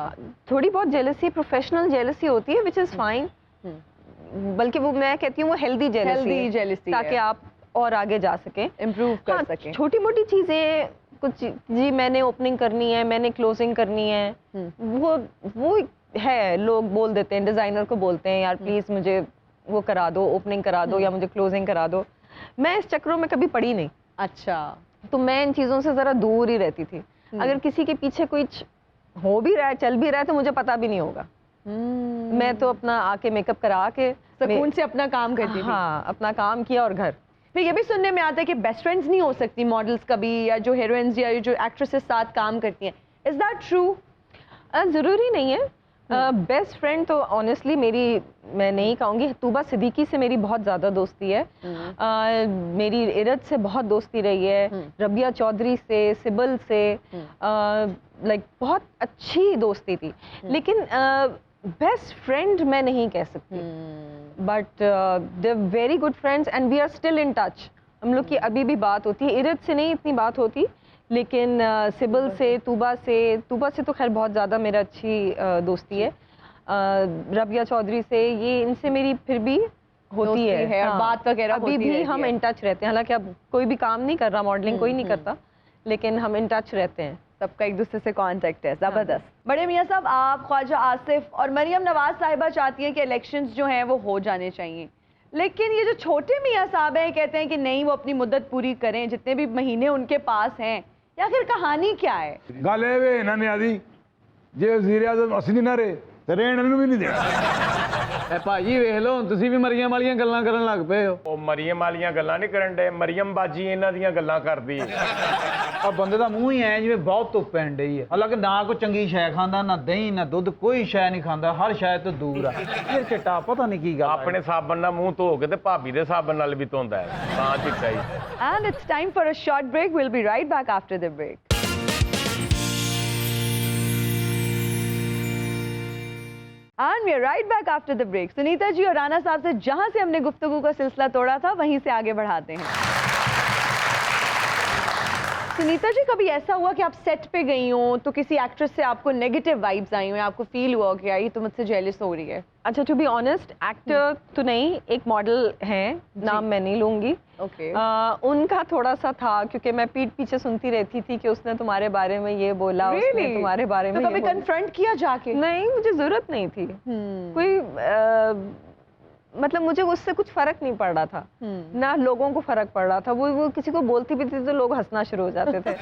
थोड़ी बहुत जेलसी, प्रोफेशनल जेलसी होती है, विच इज फाइन। बल्कि वो मैं कहती हूँ वो हेल्दी Healthy जेलसी jealousy ताकि है। आप और आगे जा सकें, इम्प्रूव कर हाँ, सकें। छोटी मोटी चीजें कुछ, जी मैंने ओपनिंग करनी है, मैंने क्लोजिंग करनी है, वो है, लोग बोल देते हैं, डिजाइनर को बोलते हैं यार प्लीज मुझे वो करा दो, ओपनिंग करा दो या मुझे क्लोजिंग करा दो। मैं इस चक्रों में कभी पड़ी नहीं, अच्छा, तो मैं इन चीजों से जरा दूर ही रहती थी। अगर किसी के पीछे कुछ हो भी रहा है, चल भी रहा है, तो मुझे पता भी नहीं होगा। मैं तो अपना आके मेकअप करा के सुकून से अपना काम करती थी। हाँ, अपना काम किया और घर। फिर ये भी सुनने में आता है कि बेस्ट फ्रेंड्स नहीं हो सकती मॉडल्स कभी, या जो हीरोइंस या जो एक्ट्रेसेस साथ काम करती हैं। Is that true? ज़रूरी नहीं है। बेस्ट फ्रेंड तो ऑनेस्टली मेरी, मैं नहीं कहूँगी, तूबा सिद्दीकी से मेरी बहुत ज़्यादा दोस्ती है। मेरी इरद से बहुत दोस्ती रही है, रबिया चौधरी से, सिबल से, लाइक बहुत अच्छी दोस्ती थी। लेकिन बेस्ट फ्रेंड मैं नहीं कह सकती, but they very good friends and we are still in touch. हम लोग की अभी भी बात होती है। इरद से नहीं इतनी बात होती, लेकिन सिबल से, तूबा से तो खैर बहुत ज़्यादा मेरा अच्छी दोस्ती है। रबिया चौधरी से, ये इनसे मेरी फिर भी होती है, और बात वगैरह अभी होती भी रहती हम है। इन टच रहते हैं। हालांकि अब कोई भी काम नहीं कर रहा, मॉडलिंग कोई नहीं करता, लेकिन हम इन टच रहते हैं। सबका एक दूसरे से कांटेक्ट है, जबरदस्त। बड़े मियाँ साहब, आप, ख्वाजा आसिफ और मरियम नवाज साहिबा चाहती हैं कि इलेक्शंस जो हैं वो हो जाने चाहिए, लेकिन ये जो छोटे मियाँ साहब हैं कहते हैं कि नहीं, वो अपनी मुद्दत पूरी करें, जितने भी महीने उनके पास हैं। या फिर कहानी क्या है? गल ਇਹ ਵੇ ਇਹਨਾਂ ਨੇ ਆਦੀ ਜੇ ਵਜ਼ੀਰ ਆਜ਼ਮ ਅਸੀਂ ਨਹੀਂ ਨਾ ਰਹੇ ਤੇ ਰਹਿਣ ਨੂੰ ਵੀ ਨਹੀਂ ਦੇਣਾ। ਇਹ ਭਾਜੀ ਵੇਖ ਲਓ ਹੁਣ ਤੁਸੀਂ ਵੀ ਮਰੀਆਂ ਵਾਲੀਆਂ ਗੱਲਾਂ ਕਰਨ ਲੱਗ ਪਏ ਹੋ। ਉਹ ਮਰੀਮ ਵਾਲੀਆਂ ਗੱਲਾਂ ਨਹੀਂ ਕਰਨ ਦੇ, ਮਰੀਮ ਬਾਜੀ ਇਹਨਾਂ ਦੀਆਂ ਗੱਲਾਂ ਕਰਦੀ। ਆ ਬੰਦੇ ਦਾ ਮੂੰਹ ਹੀ ਐ ਜਿਵੇਂ ਬਹੁਤ ਧੁੱਪ ਪੈਣ ਡਈ ਹੈ। ਹਾਲਾਂਕਿ ਨਾ ਕੋਈ ਚੰਗੀ ਸ਼ੈ ਖਾਂਦਾ, ਨਾ ਦਹੀਂ ਨਾ ਦੁੱਧ, ਕੋਈ ਸ਼ੈ ਨਹੀਂ ਖਾਂਦਾ, ਹਰ ਸ਼ੈ ਤੋਂ ਦੂਰ ਆ। ਫਿਰ ਚਿੱਟਾ ਪਤਾ ਨਹੀਂ ਕੀ ਗੱਲ ਆਪਣੇ ਸਾਬਣ ਨਾਲ ਮੂੰਹ ਧੋ ਕੇ ਤੇ ਭਾਬੀ ਦੇ ਸਾਬਣ ਨਾਲ ਵੀ ਧੋਂਦਾ ਹੈ, ਤਾਂ ਚਿੱਟਾ ਹੀ। And it's time for a short break. We'll be right back after the break. And we're right back after the break. Sunita ji और राना साहब से जहां से हमने गुफ्तगू का सिलसिला तोड़ा था, वहीं से आगे बढ़ाते हैं। सुनीता जी, कभी ऐसा हुआ कि आप सेट पे गई हो तो किसी एक्ट्रेस से आपको नेगेटिव वाइब्स आई हो, आपको फील हुआ कि यार ये तो मुझसे जेलस हो रही है? अच्छा, टू बी ऑनेस्ट, एक्टर तो नहीं, एक मॉडल हैं, नाम मैं नहीं लूंगी। ओके। उनका थोड़ा सा था, क्योंकि मैं पीठ पीछे सुनती रहती थी कि उसने तुम्हारे बारे में ये बोला, उसने तुम्हारे बारे में तो कभी ये बोला। कन्फ्रंट किया जाके? नहीं, मुझे जरूरत नहीं थी। कोई मतलब मुझे उससे कुछ फर्क नहीं पड़ रहा था, ना लोगों को फर्क पड़ रहा था। वो किसी को बोलती भी थी तो लोग हंसना शुरू हो जाते थे।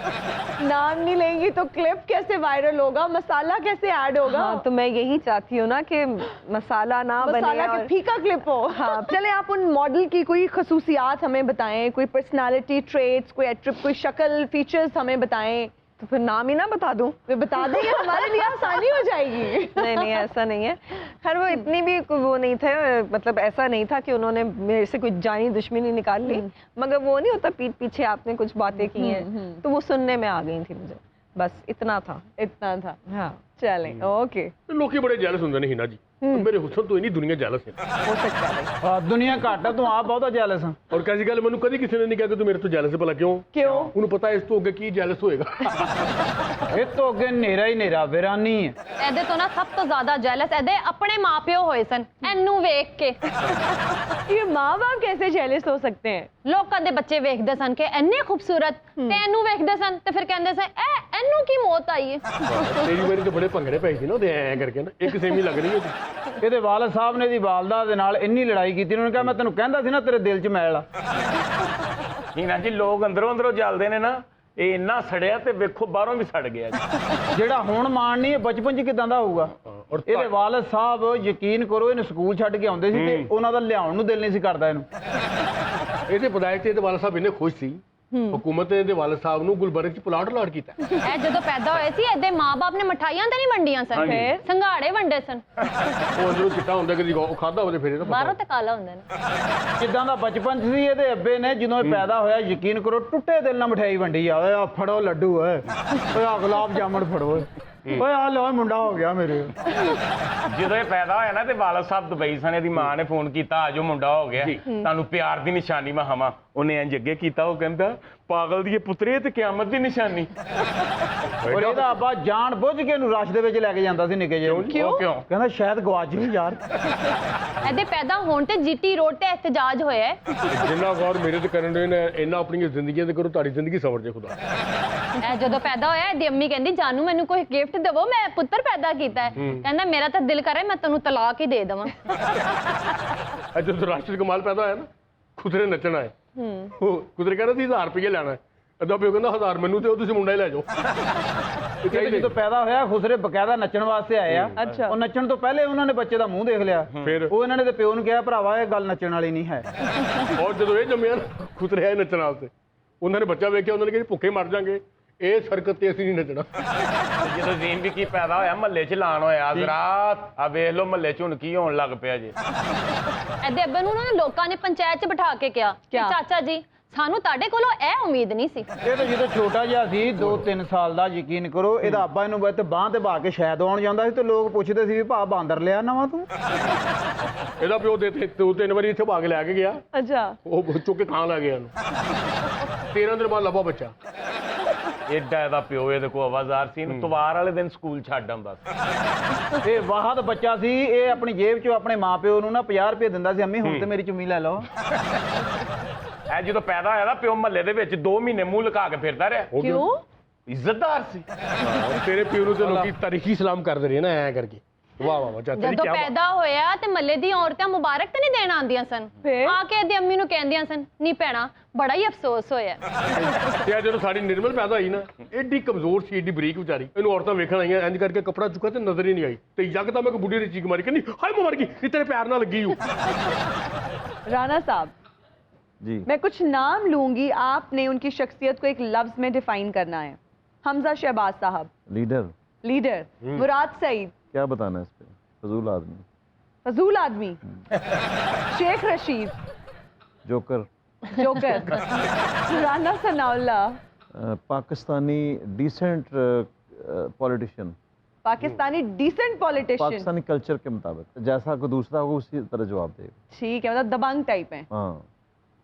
नाम नहीं लेंगी तो क्लिप कैसे वायरल होगा, मसाला कैसे ऐड होगा? हाँ, तो मैं यही चाहती हूँ ना कि मसाला ना बने मसाला और के फीका क्लिप हो। हाँ, चले आप उन मॉडल की कोई खसूसियात हमें बताएं, कोई पर्सनालिटी ट्रेट्स, कोई एट्रिब्यूट, कोई शक्ल फीचर्स हमें बताएं। तो फिर नाम ही ना बता दूं? वे बता देंगे, हमारे लिए आसानी हो जाएगी। नहीं, ऐसा नहीं है। खैर, वो इतनी भी वो नहीं थे, मतलब ऐसा नहीं था कि उन्होंने मेरे से कोई जानी दुश्मनी निकाल ली, मगर वो नहीं होता पीठ पीछे आपने कुछ बातें की हैं, तो वो सुनने में आ गई थी मुझे, बस इतना था। इतना था। हाँ, चलें, ओके। लोग बड़े जेलस होंगे नहीं हिना जी, मेरे हुस्न तो इन्हीं दुनिया जेलस है। हो सकता है। दुनिया घट है, तू आप बहुत जेलस है। और कैसी गल, मैंने कभी किसी ने नहीं कहा कि तू मेरे तो जेलस है, भला क्यों? उन्हें पता है इस तो अगे की जेलस होएगा। ਇਹ ਤੋਂ ਅੱਗੇ ਨੇਰਾ ਹੀ ਨੇਰਾ ਵਿਰਾਨੀ ਹੈ। ਇਹਦੇ ਤੋਂ ਨਾ ਸਭ ਤੋਂ ਜ਼ਿਆਦਾ ਜੈਲਸ ਇਹਦੇ ਆਪਣੇ ਮਾਪਿਓ ਹੋਏ ਸਨ ਇਹਨੂੰ ਵੇਖ ਕੇ। ये माँ बाप कैसे जेलस हो सकते हैं? ਲੋਕਾਂ ਦੇ ਬੱਚੇ ਵੇਖਦੇ ਸਨ ਕਿ ਇੰਨੇ ਖੂਬਸੂਰਤ ਤੇ ਇਹਨੂੰ ਵੇਖਦੇ ਸਨ ਤੇ ਫਿਰ ਕਹਿੰਦੇ ਸਨ ਇਹਨੂੰ ਕੀ ਮੌਤ ਆਈ ਹੈ? ਤੇਰੀ ਵਾਰੀ ਤਾਂ ਬੜੇ ਭੰਗੜੇ ਪਏ ਸੀ ਨਾ ਉਹਦੇ ਐਂ ਕਰਕੇ ਨਾ, ਇੱਕ ਸੇਮੀ ਲੱਗ ਰਹੀ ਹੈ। ਇਹਦੇ ਵਾਲਦ ਸਾਹਿਬ ਨੇ ਇਹਦੀ ਵਾਲਦਾ ਦੇ ਨਾਲ ਇੰਨੀ ਲੜਾਈ ਕੀਤੀ, ਉਹਨਾਂ ਨੇ ਕਿਹਾ ਮੈਂ ਤੈਨੂੰ ਕਹਿੰਦਾ ਸੀ ਨਾ ਤੇਰੇ ਦਿਲ 'ਚ ਮੈਲ ਆ। ਹੀਨਾ ਜੀ ਲੋਕ ਅੰਦਰੋਂ ਅੰਦਰੋਂ ਜਲਦੇ ਨੇ ਨਾ, ਇਹ ਇੰਨਾ ਸੜਿਆ ਤੇ ਵੇਖੋ ਬਾਹਰੋਂ ਵੀ ਸੜ ਗਿਆ ਜੀ। ਜਿਹੜਾ ਹੁਣ ਮਾਣ ਨਹੀਂ, ਇਹ ਬਚਪਨ 'ਚ ਕਿਦਾਂ ਦਾ ਹੋਊਗਾ? ਔਰ ਇਹਦੇ ਵਾਲਦ ਸਾਹਿਬ ਯਕੀਨ ਕਰੋ ਇਹਨੂੰ ਸਕੂਲ ਛੱਡ ਕੇ ਆਉਂਦੇ ਸੀ ਤੇ ਉਹਨਾਂ ਦਾ ਲਿਆਉਣ ਨੂੰ ਦਿਲ ਨਹੀਂ ਸੀ ਕਰਦਾ ਇਹਨੂੰ। ਇਹਦੇ ਵਿਧਾਇਕ ਤੇ ਇਹਦੇ ਵਾਲਾ ਸਾਹਿਬ ਇੰਨੇ ਖੁਸ਼ ਸੀ, ਹਕੂਮਤ ਨੇ ਇਹਦੇ ਵਾਲਾ ਸਾਹਿਬ ਨੂੰ ਗੁਲਬਰਗ 'ਚ ਪਲਾਟ ਅਲਾਟ ਕੀਤਾ। ਇਹ ਜਦੋਂ ਪੈਦਾ ਹੋਏ ਸੀ ਇਹਦੇ ਮਾਪੇ ਨੇ ਮਠਾਈਆਂ ਤਾਂ ਨਹੀਂ ਵੰਡੀਆਂ ਸਨ, ਫਿਰ ਸੰਘਾੜੇ ਵੰਡੇ ਸਨ। ਉਹ ਅੰਦਰੋਂ ਚਿੱਟਾ ਹੁੰਦਾ ਕਦੀ ਉਹ ਖਾਦਾ ਹੋਵੇ ਫਿਰ ਇਹਦਾ ਪਤਾ। ਬਾਹਰੋਂ ਤੇ ਕਾਲਾ ਹੁੰਦੇ ਨੇ। ਕਿਦਾਂ ਦਾ ਬਚਪਨ 'ਚ ਸੀ ਇਹਦੇ ਅੱਬੇ ਨੇ, ਜਦੋਂ ਇਹ ਪੈਦਾ ਹੋਇਆ ਯਕੀਨ ਕਰੋ ਟੁੱਟੇ ਦਿਲ ਨਾਲ ਮਠਿਆਈ ਵੰਡੀ ਆ। ਓਏ ਆ ਫੜੋ ਲੱਡੂ, ਓਏ ਓਏ ਆ ਗੁਲਾਬ ਜਾਮਣ ਫੜੋ, ਓਏ ਆ ਲਓ ਮੁੰਡਾ ਹੋ ਗਿਆ ਮੇਰੇ। ਜਦੋਂ ਇਹ ਪੈਦਾ ਹੋਇਆ ਨਾ ਤੇ ਵਾਲਦ ਸਾਹਿਬ ਦੁਬਈ ਸਨ, ਇਹਦੀ ਮਾਂ ਨੇ ਫੋਨ ਕੀਤਾ ਆਜੋ ਮੁੰਡਾ ਹੋ ਗਿਆ, ਤੁਹਾਨੂੰ ਪਿਆਰ ਦੀ ਨਿਸ਼ਾਨੀ ਮੈਂ ਹਵਾਂ। ਉਹਨੇ ਇੰਜ ਅੱਗੇ ਕੀਤਾ, ਉਹ ਕਹਿੰਦਾ ਪਾਗਲ ਦੀ ਪੁੱਤਰੇ ਤੇ ਕਿਆਮਤ ਦੀ ਨਿਸ਼ਾਨੀ। ਔਰ ਇਹਦਾ ਅੱਬਾ ਜਾਣ ਬੁੱਝ ਕੇ ਇਹਨੂੰ ਰਸ਼ ਦੇ ਵਿੱਚ ਲੈ ਕੇ ਜਾਂਦਾ ਸੀ ਨਿੱਕੇ ਜਿਹੇ। ਕਿਉਂ? ਕਹਿੰਦਾ ਸ਼ਾਇਦ ਗਵਾਚ ਨਹੀਂ ਯਾਰ। ਇਹਦੇ ਪੈਦਾ ਹੋਣ ਤੇ ਜੀਟੀ ਰੋਡ ਤੇ ਇhtਜਾਜ ਹੋਇਆ ਹੈ। ਜਿੰਨਾ ਗੌਰ ਮੇਰੇ ਤੇ ਕਰਨ ਦੇ ਨੇ ਇਹਨਾਂ ਆਪਣੀਆਂ ਜ਼ਿੰਦਗੀਆਂ ਤੇ ਕਰੋ, ਤੁਹਾਡੀ ਜ਼ਿੰਦਗੀ ਸਵਰ ਜੇ ਖੁਦਾ। ਇਹ ਜਦੋਂ ਪੈਦਾ ਹੋਇਆ ਇਹਦੀ ਅੰਮੀ ਕਹਿੰਦੀ ਜਾਨੂ ਮੈਨੂੰ ਕੋਈ ਗਿਫਟ ਦੇਵੋ, ਮੈਂ ਪੁੱਤਰ ਪੈਦਾ ਕੀਤਾ ਹੈ। ਕਹਿੰਦਾ ਮੇਰਾ ਤਾਂ ਦਿਲ ਕਰੇ ਮੈਂ ਤੈਨੂੰ ਤਲਾਕ ਹੀ ਦੇ ਦੇਵਾਂ। ਜਦੋਂ ਰਾਸ਼ਟਰ ਕਮਾਲ ਪੈਦਾ ਹੋਇਆ ਨਾ, ਖੁਦਰੇ ਨੱਚਣ ਆਏ। ਉਹ ਖੁਦਰੇ ਕਹਿੰਦਾ ਸੀ 1000 ਰੁਪਏ ਲੈਣਾ ਹੈ, ਅੱਧਾ ਪਿਓ ਕਹਿੰਦਾ 1000 ਮੈਨੂੰ ਤੇ ਉਹ ਤੁਸੀਂ ਮੁੰਡਾ ਹੀ ਲੈ ਜਾਓ। ਇਹ ਜਦੋਂ ਪੈਦਾ ਹੋਇਆ ਖੁਸਰੇ ਬਕਾਇਦਾ ਨੱਚਣ ਵਾਸਤੇ ਆਏ ਆ। ਅੱਛਾ। ਉਹ ਨੱਚਣ ਤੋਂ ਪਹਿਲੇ ਉਹਨਾਂ ਨੇ ਬੱਚੇ ਦਾ ਮੂੰਹ ਦੇਖ ਲਿਆ। ਫਿਰ ਉਹ ਇਹਨਾਂ ਨੇ ਤੇ ਪਿਓ ਨੂੰ ਕਿਹਾ ਭਰਾਵਾ ਇਹ ਗੱਲ ਨੱਚਣ ਵਾਲੀ ਨਹੀਂ ਹੈ। ਔਰ ਜਦੋਂ ਇਹ ਜੰਮਿਆ ਨਾ, ਖੁਦਰੇ ਆਏ ਨੱਚਣ ਵਾਸਤੇ, ਉਹਨਾਂ ਨੇ ਬੱਚਾ ਵੇਖਿਆ, ਉਹਨਾਂ ਨੇ ਕਿਹਾ ਭੁੱਖੇ ਮਰ ਜਾਾਂਗੇ, ਇਹ ਸਰਕਤ ਤੇ ਅਸੀਂ ਨਹੀਂ ਨੱਚਣਾ। ਜਦੋਂ ਜ਼ੀਨ ਵੀ ਕੀ ਪੈਦਾ ਹੋਇਆ ਮਹੱਲੇ 'ਚ ਲਾਣ ਹੋਇਆ ਜ਼ਰਾਤ, ਆ ਵੇਖ ਲਓ ਮਹੱਲੇ 'ਚ ਹੁਣ ਕੀ ਹੋਣ ਲੱਗ ਪਿਆ ਜੀ। ਇਹਦੇ ਅੱਬੇ ਨੂੰ ਨਾ ਲੋਕਾਂ ਨੇ ਪੰਚਾਇਤ 'ਚ ਬਿਠਾ ਕੇ ਕਿਹਾ ਕਿ ਚਾਚਾ ਜੀ ਸਾਨੂੰ ਤੁਹਾਡੇ ਕੋਲੋਂ ਇਹ ਉਮੀਦ ਨਹੀਂ ਸੀ। ਇਹ ਤਾਂ ਜਦੋਂ ਛੋਟਾ ਜਿਹਾ ਸੀ 2-3 ਸਾਲ ਦਾ, ਯਕੀਨ ਕਰੋ ਇਹਦਾ ਅੱਬਾ ਇਹਨੂੰ ਬਾਅਦ ਬਾਂਹ ਤੇ ਬਾ ਕੇ ਸ਼ਾਇਦ ਆਉਣ ਜਾਂਦਾ ਸੀ ਤੇ ਲੋਕ ਪੁੱਛਦੇ ਸੀ ਵੀ ਭਾ ਬਾਂਦਰ ਲਿਆ ਨਵਾਂ ਤੂੰ। ਇਹਦਾ ਪਿਓ ਦੇ 2-3 ਵਾਰੀ ਇੱਥੇ ਭਾਗ ਲੈ ਕੇ ਗਿਆ, ਅੱਛਾ। ਉਹ ਚੁੱਕ ਕੇ ਖਾਣ ਲੱਗ ਗਿਆ ਇਹਨੂੰ। 13 ਦਿਨ ਬਾਅਦ ਲੱਭਾ ਬੱਚਾ। ਏਡਾ ਇਹਦਾ ਪਿਓ ਇਹਦੇ ਕੋਲ ਆਵਾਜ਼ਾਰ ਸੀ, ਇਹਨੂੰ ਤਵਾਰ ਵਾਲੇ ਦਿਨ ਸਕੂਲ ਛੱਡ ਆਉਂਦਾ ਸੀ। ਇਹ ਵਾਹਦ ਬੱਚਾ ਸੀ, ਇਹ ਆਪਣੀ ਜੇਬ 'ਚੋਂ ਆਪਣੇ ਮਾਪਿਓ ਨੂੰ ਨਾ 50 ਰੁਪਏ ਦਿੰਦਾ ਸੀ, ਅੰਮੀ ਹੁਣ ਤੇ ਮੇਰੀ ਚੁੰਮੀ ਲੈ ਲਓ। ਇਹ ਜਦੋਂ ਪੈਦਾ ਹੋਇਆ ਨਾ ਪਿਓ ਮਹੱਲੇ ਦੇ ਵਿੱਚ 2 ਮਹੀਨੇ ਮੂੰਹ ਲੁਕਾ ਕੇ ਫਿਰਦਾ ਰਿਹਾ। ਕਿਉਂ? ਇੱਜ਼ਤਦਾਰ ਸੀ। ਤੇਰੇ ਪਿਓ ਨੂੰ ਤੇ ਲੋਕੀ ਤਾਰੀਖੀ ਸਲਾਮ ਕਰਦੇ ਰਹੇ ਨਾ ਐਂ ਕਰਕੇ। ਵਾਹ ਵਾਹ ਵਾਹ ਚਾਚਾ ਜੀ ਜਦੋਂ ਕੀ ਬਾਤ। ਪੈਦਾ ਹੋਇਆ ਤੇ ਮੱਲੇ ਦੀਆਂ ਔਰਤਾਂ ਮੁਬਾਰਕ ਤੇ ਨਹੀਂ ਦੇਣ ਆਉਂਦੀਆਂ ਸਨ, ਫਿਰ? ਆ ਕੇ ਇਹਦੀ ਅੰਮੀ ਨੂੰ ਕਹਿੰਦੀਆਂ ਸਨ ਨਹੀਂ ਭੈਣਾ ਬੜਾ ਹੀ ਅਫਸੋਸ ਹੋਇਆ। ਤੇ ਜਦੋਂ ਸਾਡੀ ਨਿਰਮਲ ਪੈਦਾ ਹੋਈ ਨਾ, ਐਡੀ ਕਮਜ਼ੋਰ ਸੀ, ਐਡੀ ਬਰੀਕ ਵਿਚਾਰੀ, ਇਹਨੂੰ ਔਰਤਾਂ ਵੇਖਣ ਆਈਆਂ, ਇੰਜ ਕਰਕੇ ਕੱਪੜਾ ਚੁੱਕਾ ਤੇ ਨਜ਼ਰ ਹੀ ਨਹੀਂ ਆਈ, ਤੇ ਯਕਦਮ ਇੱਕ ਬੁੱਢੀ ਨੇ ਚੀਕ ਮਾਰੀ, ਕਹਿੰਦੀ ਹਾਏ ਮੈਂ ਮਰ ਗਈ, ਇਹ ਤੇਰੇ ਪੈਰ ਨਾਲ ਲੱਗੀ ਹੂੰ। राना साहब, जी मैं कुछ नाम लूंगी, आपने उनकी शख्सियत को एक लफ्ज में डिफाइन करना है। हमजा शहबाज साहब, लीडर, लीडर। मुराद सईद, क्या बताना है इस पे? फजूल आदमी, फजूल आदमी। Sheikh Rashid, joker, joker. Rana Sanaullah, Pakistani decent politician, Pakistani decent politician. Pakistani culture के मुताबिक जैसा कोई दूसरा हो उसी तरह जवाब देगा। ठीक है, मतलब दबंग टाइप है। हाँ।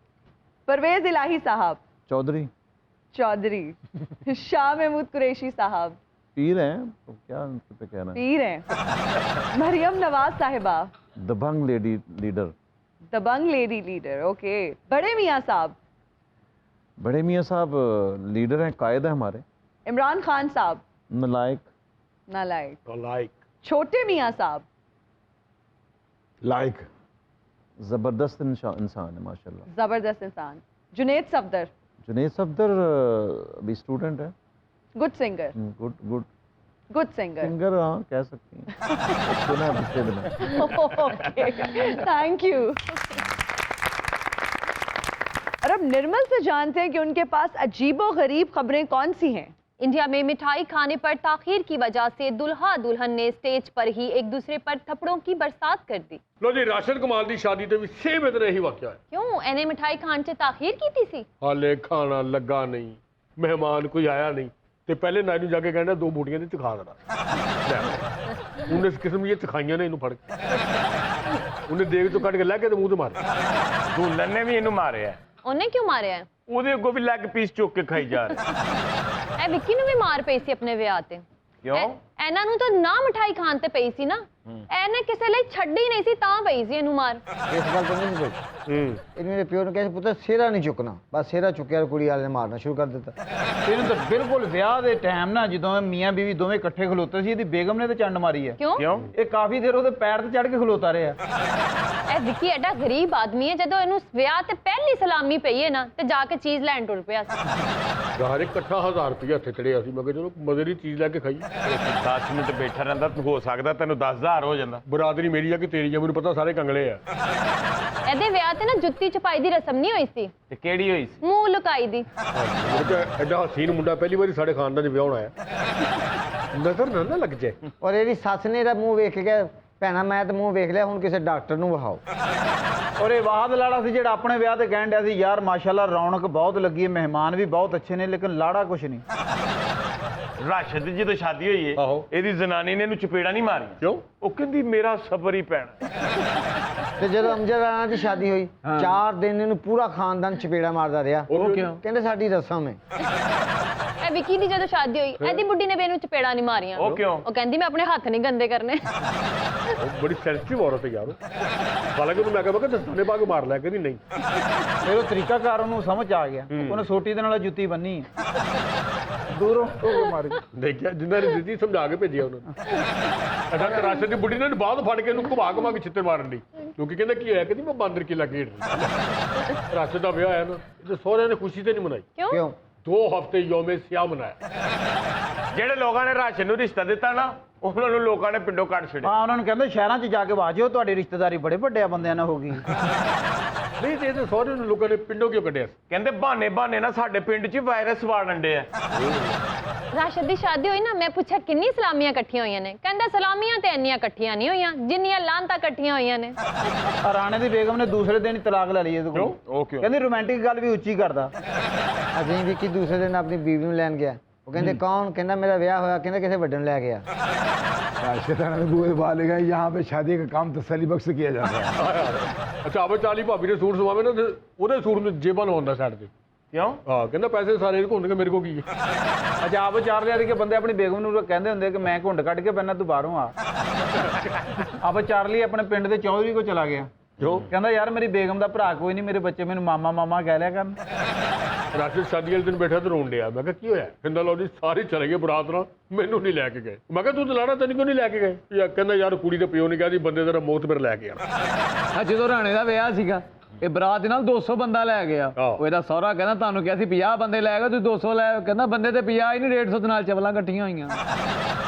परवेज इलाही साहब, चौधरी, चौधरी। शाह महमूद कुरैशी साहब, पीर हैं तो क्या उनके पे कहना है। पीर हैं। मरियम नवाज साहिबा, दबंग लेडी लीडर, दबंग लेडी लीडर। ओके। बड़े मियाँ साहब, बड़े मियाँ साहब लीडर हैं, कायद है हमारे। इमरान खान साहब, नलायक, नालायक। लाइक छोटे मियाँ साहब, लाइक, ज़बरदस्त इंसान है माशाल्लाह। जबरदस्त इंसान। जुनेद सफदर, जुनेद सफदर अभी स्टूडेंट है, good singer. Good good good singer. Singer, हाँ कह सकती हैं। सुना है पिछले दिनों। Okay, thank you. और अब निर्मल से जानते हैं कि उनके पास अजीबो गरीब खबरें कौन सी हैं। इंडिया में मिठाई खाने पर ताखीर की वजह से दुल्हा दुल्हन ने स्टेज पर ही एक दूसरे पर थप्पड़ों की बरसात कर दी। ਲੋ ਜੀ ਰਾਸ਼ਨ ਕਮਾਲ ਦੀ ਸ਼ਾਦੀ ਤੇ ਵੀ ਸੇਮ ਇਤਨਾ ਹੀ ਵਾਕਿਆ ਹੈ। क्यों इन्हें मिठाई खाने से ताखीर की थी सी? ਹਾਲੇ ਖਾਣਾ ਲੱਗਾ ਨਹੀਂ, ਮਹਿਮਾਨ ਕੋਈ ਆਇਆ ਨਹੀਂ, ਤੇ ਪਹਿਲੇ ਨਾਈ ਨੂੰ ਜਾ ਕੇ ਕਹਿੰਦਾ 2 ਬੂਟੀਆਂ ਤੇ ਚਖਾ ਦੇਣਾ। ਉਹਨੇ ਇਸ ਕਿਸਮ ਦੀਆਂ ਚਖਾਈਆਂ ਨੇ ਇਹਨੂੰ ਫੜ ਕੇ, ਉਹਨੇ ਦੇਗ ਤੋਂ ਕੱਢ ਕੇ ਲੈ ਕੇ ਤੇ ਮੂੰਹ ਤੇ ਮਾਰੇ। ਦੁਲਹਨ ਨੇ ਵੀ ਇਹਨੂੰ ਮਾਰਿਆ, उन्हें क्यों मारे है? ਉਹਦੇ ਅੱਗੋਂ ਵੀ ਲੈਗ ਪੀਸ ਚੁੱਕ ਕੇ ਖਾਈ ਜਾ ਰਿਹਾ। ए विक्की ने भी मार पई सी अपने विआह ते। ਕਿਉਂ? ਇਹਨਾਂ ਨੂੰ ਤਾਂ ਨਾ ਮਠਾਈ ਖਾਣ ਤੇ ਪਈ ਸੀ ਨਾ, ਇਹਨੇ ਕਿਸੇ ਲਈ ਛੱਡੀ ਨਹੀਂ ਸੀ ਤਾਂ ਪਈ ਸੀ ਇਹਨੂੰ ਮਾਰ। ਇਸ ਗੱਲ ਤੋਂ ਨਹੀਂ ਸੋਚ ਇਹ ਮੇਰੇ ਪਿਓ ਨੇ ਕਿਹਾ ਸੀ ਪੁੱਤਰ ਸਿਹਰਾ ਨਹੀਂ ਚੁੱਕਣਾ, ਬਸ ਸਿਹਰਾ ਚੁੱਕਿਆ ਕੁੜੀ ਵਾਲੇ ਨੇ ਮਾਰਨਾ ਸ਼ੁਰੂ ਕਰ ਦਿੱਤਾ। ਇਹਨੂੰ ਤਾਂ ਬਿਲਕੁਲ ਵਿਆਹ ਦੇ ਟਾਈਮ ਨਾ ਜਦੋਂ ਮੀਆਂ ਬੀਵੀ ਦੋਵੇਂ ਇਕੱਠੇ ਖਲੋਤੇ ਸੀ ਇਹਦੀ ਬੇਗਮ ਨੇ ਤੇ ਚੰਡ ਮਾਰੀ ਹੈ। ਕਿਉਂ? ਇਹ ਕਾਫੀ ਦੇਰ ਉਹਦੇ ਪੈਰ ਤੇ ਚੜ ਕੇ ਖਲੋਤਾ ਰਿਹਾ। ਇਹ ਵਿੱਕੀ ਐਡਾ ਗਰੀਬ ਆਦਮੀ ਹੈ, ਜਦੋਂ ਇਹਨੂੰ ਵਿਆਹ ਤੇ ਪਹਿਲੀ ਸਲਾਮੀ ਪਈ ਹੈ ਨਾ ਤੇ ਜਾ ਕੇ ਚੀਜ਼ ਲੈਣ ਟੁਰ ਪਿਆ ਸੀ। ਯਾਰ ਇਕੱਠਾ 1000 ਰੁਪਇਆ ਹੱਥੇ ਚੜਿਆ ਸੀ, ਮੈਂ ਕਿਹਾ ਚਲੋ ਮਜ਼ੇ ਦੀ ਚੀਜ਼ ਲੈ ਕੇ ਖਾਈ। 10 ਮਿੰਟ ਬੈਠਾ ਰਹਿੰਦਾ, ਹੋ ਸਕਦਾ ਤੈਨੂੰ 10,000 ਹੋ ਜਾਂਦਾ। ਬਰਾਦਰੀ ਮੇਰੀ ਆ ਕਿ ਤੇਰੀ ਆ, ਮੈਨੂੰ ਪਤਾ ਸਾਰੇ ਕੰਗਲੇ ਆ। ਇਹਦੇ ਵਿਆਹ ਤੇ ਨਾ ਜੁੱਤੀ ਛਪਾਈ ਦੀ ਰਸਮ ਨਹੀਂ ਹੋਈ ਸੀ, ਤੇ ਕਿਹੜੀ ਹੋਈ ਸੀ? ਮੂੰਹ ਲੁਕਾਈ ਦੀ। ਮੈਂ ਕਿਹਾ ਐਡਾ ਹਸੀਨ ਮੁੰਡਾ ਪਹਿਲੀ ਵਾਰੀ ਸਾਡੇ ਖਾਨਦਾਨ 'ਚ ਵਿਆਹ ਹੋਣਾ ਹੈ, ਨਜ਼ਰ ਨਾ ਲੱਗ ਜਾਏ। ਔਰ ਇਹਦੀ ਸੱਸ ਨੇ ਇਹਦਾ ਮੂੰਹ ਵੇਖ ਕੇ ਭੈਣਾ ਮੈਂ ਤਾਂ ਮੂੰਹ ਵੇਖ ਲਿਆ, ਹੁਣ ਕਿਸੇ ਡਾਕਟਰ ਨੂੰ ਵਿਖਾਓ। ਔਰ ਇਹ ਵਾਹਦ ਲਾੜਾ ਸੀ ਜਿਹੜਾ ਆਪਣੇ ਵਿਆਹ ਤੇ ਕਹਿਣ ਡਿਆ ਸੀ ਯਾਰ ਮਾਸ਼ਾਅੱਲਾ ਰੌਣਕ ਬਹੁਤ ਲੱਗੀ ਹੈ, ਮਹਿਮਾਨ ਵੀ ਬਹੁਤ ਅੱਛੇ ਨੇ, ਲੇਕਿਨ ਲਾੜਾ ਕੁਛ ਨਹੀਂ। ਰਾਸ਼ਦ ਦੀ ਜਦੋਂ ਸ਼ਾਦੀ ਹੋਈ ਏ, ਆਹੋ। ਇਹਦੀ ਜ਼ਨਾਨੀ ਨੇ ਇਹਨੂੰ ਚਪੇੜਾ ਨਹੀਂ ਮਾਰੀ। ਕਿਉਂ? ਉਹ ਕਹਿੰਦੀ ਮੇਰਾ ਸਬਰ ਹੀ ਪੈਣਾ। ਤੇ ਜਦੋਂ ਅਮਜਦ ਰਾਣਾ ਦੀ ਸ਼ਾਦੀ ਹੋਈ 4 ਦਿਨ ਇਹਨੂੰ ਪੂਰਾ ਖਾਨਦਾਨ ਚਪੇੜਾ ਮਾਰਦਾ ਰਿਹਾ। ਉਹ ਕਿਉਂ? ਕਹਿੰਦੇ ਸਾਡੀ ਰਸਮ ਹੈ। ਇਹ ਵਿੱਕੀ ਦੀ ਜਦੋਂ ਸ਼ਾਦੀ ਹੋਈ ਇਹਦੀ ਬੁੱਢੀ ਨੇ ਵੀ ਇਹਨੂੰ ਚਪੇੜਾ ਨਹੀਂ ਮਾਰੀਆਂ। ਉਹ ਕਿਉਂ? ਉਹ ਕਹਿੰਦੀ ਮੈਂ ਆਪਣੇ ਹੱਥ ਨਹੀਂ ਗੰਦੇ ਕਰਨੇ। ਉਹ ਬੜੀ ਸੈਂਸਿਟਿਵ ਔਰਤ ਹੈ ਯਾਰ। ਹਾਲਾਂਕਿ ਉਹਨੂੰ ਮੈਂ ਕਿਹਾ ਦਸਤਾਨੇ ਪਾ ਕੇ ਮਾਰ ਲਿਆ, ਕਹਿੰਦੀ ਨਹੀਂ। ਫਿਰ ਉਹ ਤਰੀਕਾਕਾਰ ਉਹਨੂੰ ਸਮਝ ਆ ਗਿਆ, ਉਹਨੇ ਸੋਟੀ ਦੇ ਨਾਲ ਜੁੱਤੀ ਬੰਨੀ ਦੂਰੋਂ ਉਹ ਮਾਰ ਗਈ। ਦੇਖਿਆ ਜਿੰਨਾਂ ਨੇ ਦਿੱਤੀ ਸਮਝਾ ਕੇ ਭੇਜਿਆ ਉਹਨਾਂ ਨੂੰ। ਅਸਾਂ ਰਾਸ਼ਦ ਦੀ ਬੁੱਢੀ ਨੇ ਬਾਅਦ ਫੜ ਕੇ ਇਹਨੂੰ ਘੁਮਾ ਘੁਮਾ ਕੇ ਛਿੱਤਰ ਮਾਰਨ ਦੀ। ਕਿਉਂਕਿ ਕਹਿੰਦਾ ਕੀ ਹੋਇਆ, ਕਹਿੰਦੀ ਮੈਂ ਬਾਂਦਰ ਕਿਲਾ ਖੇਡ ਰਹੀ। ਰਾਸ਼ਦ ਦਾ ਵਿਆਹ ਆਇਆ ਨਾ, ਤੇ ਸਹੁਰਿਆਂ ਨੇ ਖੁਸ਼ੀ ਤੇ ਨਹੀਂ ਮਨਾਈ। ਕਿਉਂ? 2 ਹਫ਼ਤੇ ਯੋਮੇ ਸਿਆਹ ਮਨਾਇਆ। ਜਿਹੜੇ ਲੋਕਾਂ ਨੇ ਰਾਸ਼ਨ ਨੂੰ ਰਿਸ਼ਤਾ ਦਿੱਤਾ ਨਾ, ਉਹਨਾਂ ਨੂੰ ਲੋਕਾਂ ਨੇ ਪਿੰਡੋਂ ਕੱਢ ਛੱਡਿਆ। ਹਾਂ ਉਹਨਾਂ ਨੂੰ ਕਹਿੰਦੇ ਸ਼ਹਿਰਾਂ 'ਚ ਜਾ ਕੇ ਵਾਜੋ, ਤੁਹਾਡੀ ਰਿਸ਼ਤੇਦਾਰੀ ਬੜੇ ਵੱਡੇ ਬੰਦਿਆਂ ਨਾਲ ਹੋ ਗਈ। ਨਹੀਂ ਤੇ ਇਹਦੇ ਸਹੁਰੇ ਨੂੰ ਲੋਕਾਂ ਨੇ ਪਿੰਡੋਂ ਕਿਉਂ ਕੱਢਿਆ? ਕਹਿੰਦੇ ਬਹਾਨੇ ਨਾ ਸਾਡੇ ਪਿੰਡ 'ਚ ਵਾਇਰਸ ਵਾੜਨ ਡੇ ਆ। ਰਾਸ਼ਦ ਦੀ ਸ਼ਾਦੀ ਹੋਈ ਨਾ, ਮੈਂ ਪੁੱਛਿਆ ਕਿੰਨੀ ਸਲਾਮੀਆਂ ਇਕੱਠੀਆਂ ਹੋਈਆਂ ਨੇ, ਕਹਿੰਦਾ ਸਲਾਮੀਆਂ ਤੇ ਇੰਨੀਆਂ ਇਕੱਠੀਆਂ ਨਹੀਂ ਹੋਈਆਂ ਜਿੰਨੀਆਂ ਲਾਂਤਾਂ ਇਕੱਠੀਆਂ ਹੋਈਆਂ ਨੇ। ਰਾਣੇ ਦੀ ਬੇਗਮ ਨੇ ਦੂਸਰੇ ਦਿਨ ਹੀ ਤਲਾਕ ਲੈ ਲਈ ਇਹਦੇ ਕੋਲ। ਉਹ ਕਿਉਂ? ਕਹਿੰਦੀ ਰੋਮਾਂਟਿਕ ਗੱਲ ਵੀ ਉੱਚੀ ਕਰਦਾ। ਅਸੀਂ ਵੀ ਕਿ ਦੂਸਰੇ ਦਿਨ ਆਪਣੀ ਬੀਵੀ ਨੂੰ ਲੈਣ ਗਿਆ, ਉਹ ਕਹਿੰਦੇ ਕੌਣ? ਕਹਿੰਦਾ ਮੇਰਾ ਵਿਆਹ ਹੋਇਆ, ਕਹਿੰਦਾ ਕਿਸੇ ਵੱਡੇ ਨੂੰ ਲੈ ਗਿਆ। राशिद राणा ने बुए बाल गए, यहाँ पे शादी का काम तसल्ली बख्श किया जाता है। ਅੱਛਾ ਆਵੇ 40 ਭਾਬੀ ਨੇ ਸੂਟ ਸਵਾਵੇ ਨਾ, ਤੇ ਉਹਦੇ ਸੂਟ ਨੂੰ ਜੇਬਾਂ ਲਵਾਉਂਦਾ ਸਾਈਡ ਤੇ। ਕਿਉਂ? ਹਾਂ ਕਹਿੰਦਾ ਪੈਸੇ ਸਾਰੇ ਇਹਦੇ ਕੋਲ ਮੇਰੇ ਕੋਲ ਕੀ ਹੈ। ਅੱਛਾ ਆਪ ਚਾਰ ਲਿਆ ਕਿ ਬੰਦੇ ਆਪਣੀ ਬੇਗਮ ਨੂੰ ਕਹਿੰਦੇ ਹੁੰਦੇ ਕਿ ਮੈਂ ਘੁੰਡ ਕੱਢ ਕੇ ਪੈਣਾ ਤੂੰ ਬਾਹਰੋਂ ਆ। ਆਪ ਚਾਰਲੀ ਆਪਣੇ ਪਿੰਡ ਦੇ ਚੌਧਰੀ ਕੋ ਚਲਾ ਗਿਆ। ਕਿਉਂ? ਕਹਿੰਦਾ ਯਾਰ ਮੇਰੀ ਬੇਗਮ ਦਾ ਭਰਾ ਕੋਈ ਨਹੀਂ, ਮੇਰੇ ਬੱਚੇ ਮੈਨੂੰ ਮਾਮਾ ਮਾਮਾ ਕਹਿ ਲਿਆ ਕਰਨ। ਰਾਸ਼ਦ ਸ਼ਾਦੀ ਵਾਲੇ ਦਿਨ ਬੈਠਾ ਤੇ ਰੋਣ ਡਿਆ। ਮੈਂ ਕਿਹਾ ਕੀ ਹੋਇਆ? ਕਹਿੰਦਾ ਲਓ ਜੀ ਸਾਰੇ ਚਲੇ ਗਏ ਬਰਾਤ ਨਾਲ, ਮੈਨੂੰ ਨਹੀਂ ਲੈ ਕੇ ਗਏ। ਮੈਂ ਕਿਹਾ ਤੂੰ ਦਲਾਣਾ ਤੈਨੂੰ ਕਿਉਂ ਨਹੀਂ ਲੈ ਕੇ ਗਏ? ਯਾਰ ਕਹਿੰਦਾ ਯਾਰ ਕੁੜੀ ਦੇ ਪਿਓ ਨੇ ਕਿਹਾ ਸੀ ਬੰਦੇ ਦਾ ਮੌਤ ਮੇਰੇ ਲੈ ਕੇ ਆਣਾ। ਜਦੋਂ ਰਾਣੇ ਦਾ ਵਿਆਹ ਸੀਗਾ ਇਹ ਬਰਾਤ ਦੇ ਨਾਲ 200 ਬੰਦਾ ਲੈ ਗਿਆ। ਉਹ ਇਹਦਾ ਸਹੁਰਾ ਕਹਿੰਦਾ ਤੁਹਾਨੂੰ ਕਿਹਾ ਸੀ 50 ਬੰਦੇ ਲੈ ਗਏ, ਤੁਸੀਂ 200 ਲੈ ਆਏ। ਕਹਿੰਦਾ ਬੰਦੇ ਤੇ 50 ਹੀ ਨਹੀਂ, 150 ਦੇ ਨਾਲ ਚਵਲਾਂ ਇਕੱਠੀਆਂ ਹੋਈਆਂ।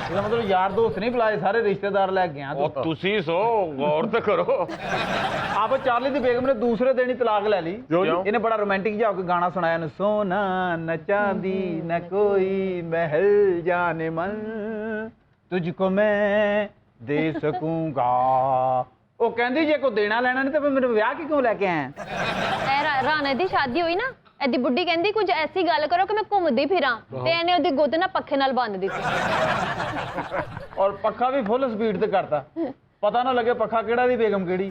ਇਹਦਾ ਮਤਲਬ ਯਾਰ ਦੋਸਤ ਨਹੀਂ ਬੁਲਾਏ, ਸਾਰੇ ਰਿਸ਼ਤੇਦਾਰ ਲੈ ਕੇ ਆ। ਉਹ ਤੁਸੀਂ ਸੋ ਗੌਰ ਤਾਂ ਕਰੋ। ਆਪ ਚਾਰਲੀ ਦੀ ਬੇਗਮ ਨੇ ਦੂਸਰੇ ਦਿਨ ਹੀ ਤਲਾਕ ਲੈ ਲਈ। ਕਿਉਂ? ਇਹਨੇ ਬੜਾ ਰੋਮਾਂਟਿਕ ਜਿਹਾ ਹੋ ਕੇ ਗਾਣਾ ਸੁਣਾਇਆ ਨੂੰ, ਸੋਨਾ न चांदी न कोई महल जाने मन तुझको मैं दे सकूंगा। ਉਹ ਕਹਿੰਦੀ ਜੇ ਕੋਈ ਦੇਣਾ ਲੈਣਾ ਨਹੀਂ ਤਾਂ ਫਿਰ ਮੇਰੇ ਵਿਆਹ ਕਿਉਂ ਲੈ ਕੇ ਆਇਆ? ਰਾਣੇ ਦੀ ਸ਼ਾਦੀ ਹੋਈ ਨਾ, ਇਹਦੀ ਬੁੱਢੀ ਕਹਿੰਦੀ ਕੁਝ ਐਸੀ ਗੱਲ ਕਰੋ ਕਿ ਮੈਂ ਘੁੰਮਦੀ ਫਿਰਾਂ, ਤੇ ਇਹਨੇ ਉਹਦੀ ਗੁੱਤ ਨਾ ਪੱਖੇ ਨਾਲ ਬੰਨ ਦਿੱਤੀ। ਔਰ ਪੱਖਾ ਵੀ ਫੁੱਲ ਸਪੀਡ ਤੇ ਕਰਤਾ, ਪਤਾ ਨਾ ਲੱਗੇ ਪੱਖਾ ਕਿਹੜਾ ਦੀ ਬੇਗਮ ਕਿਹੜੀ।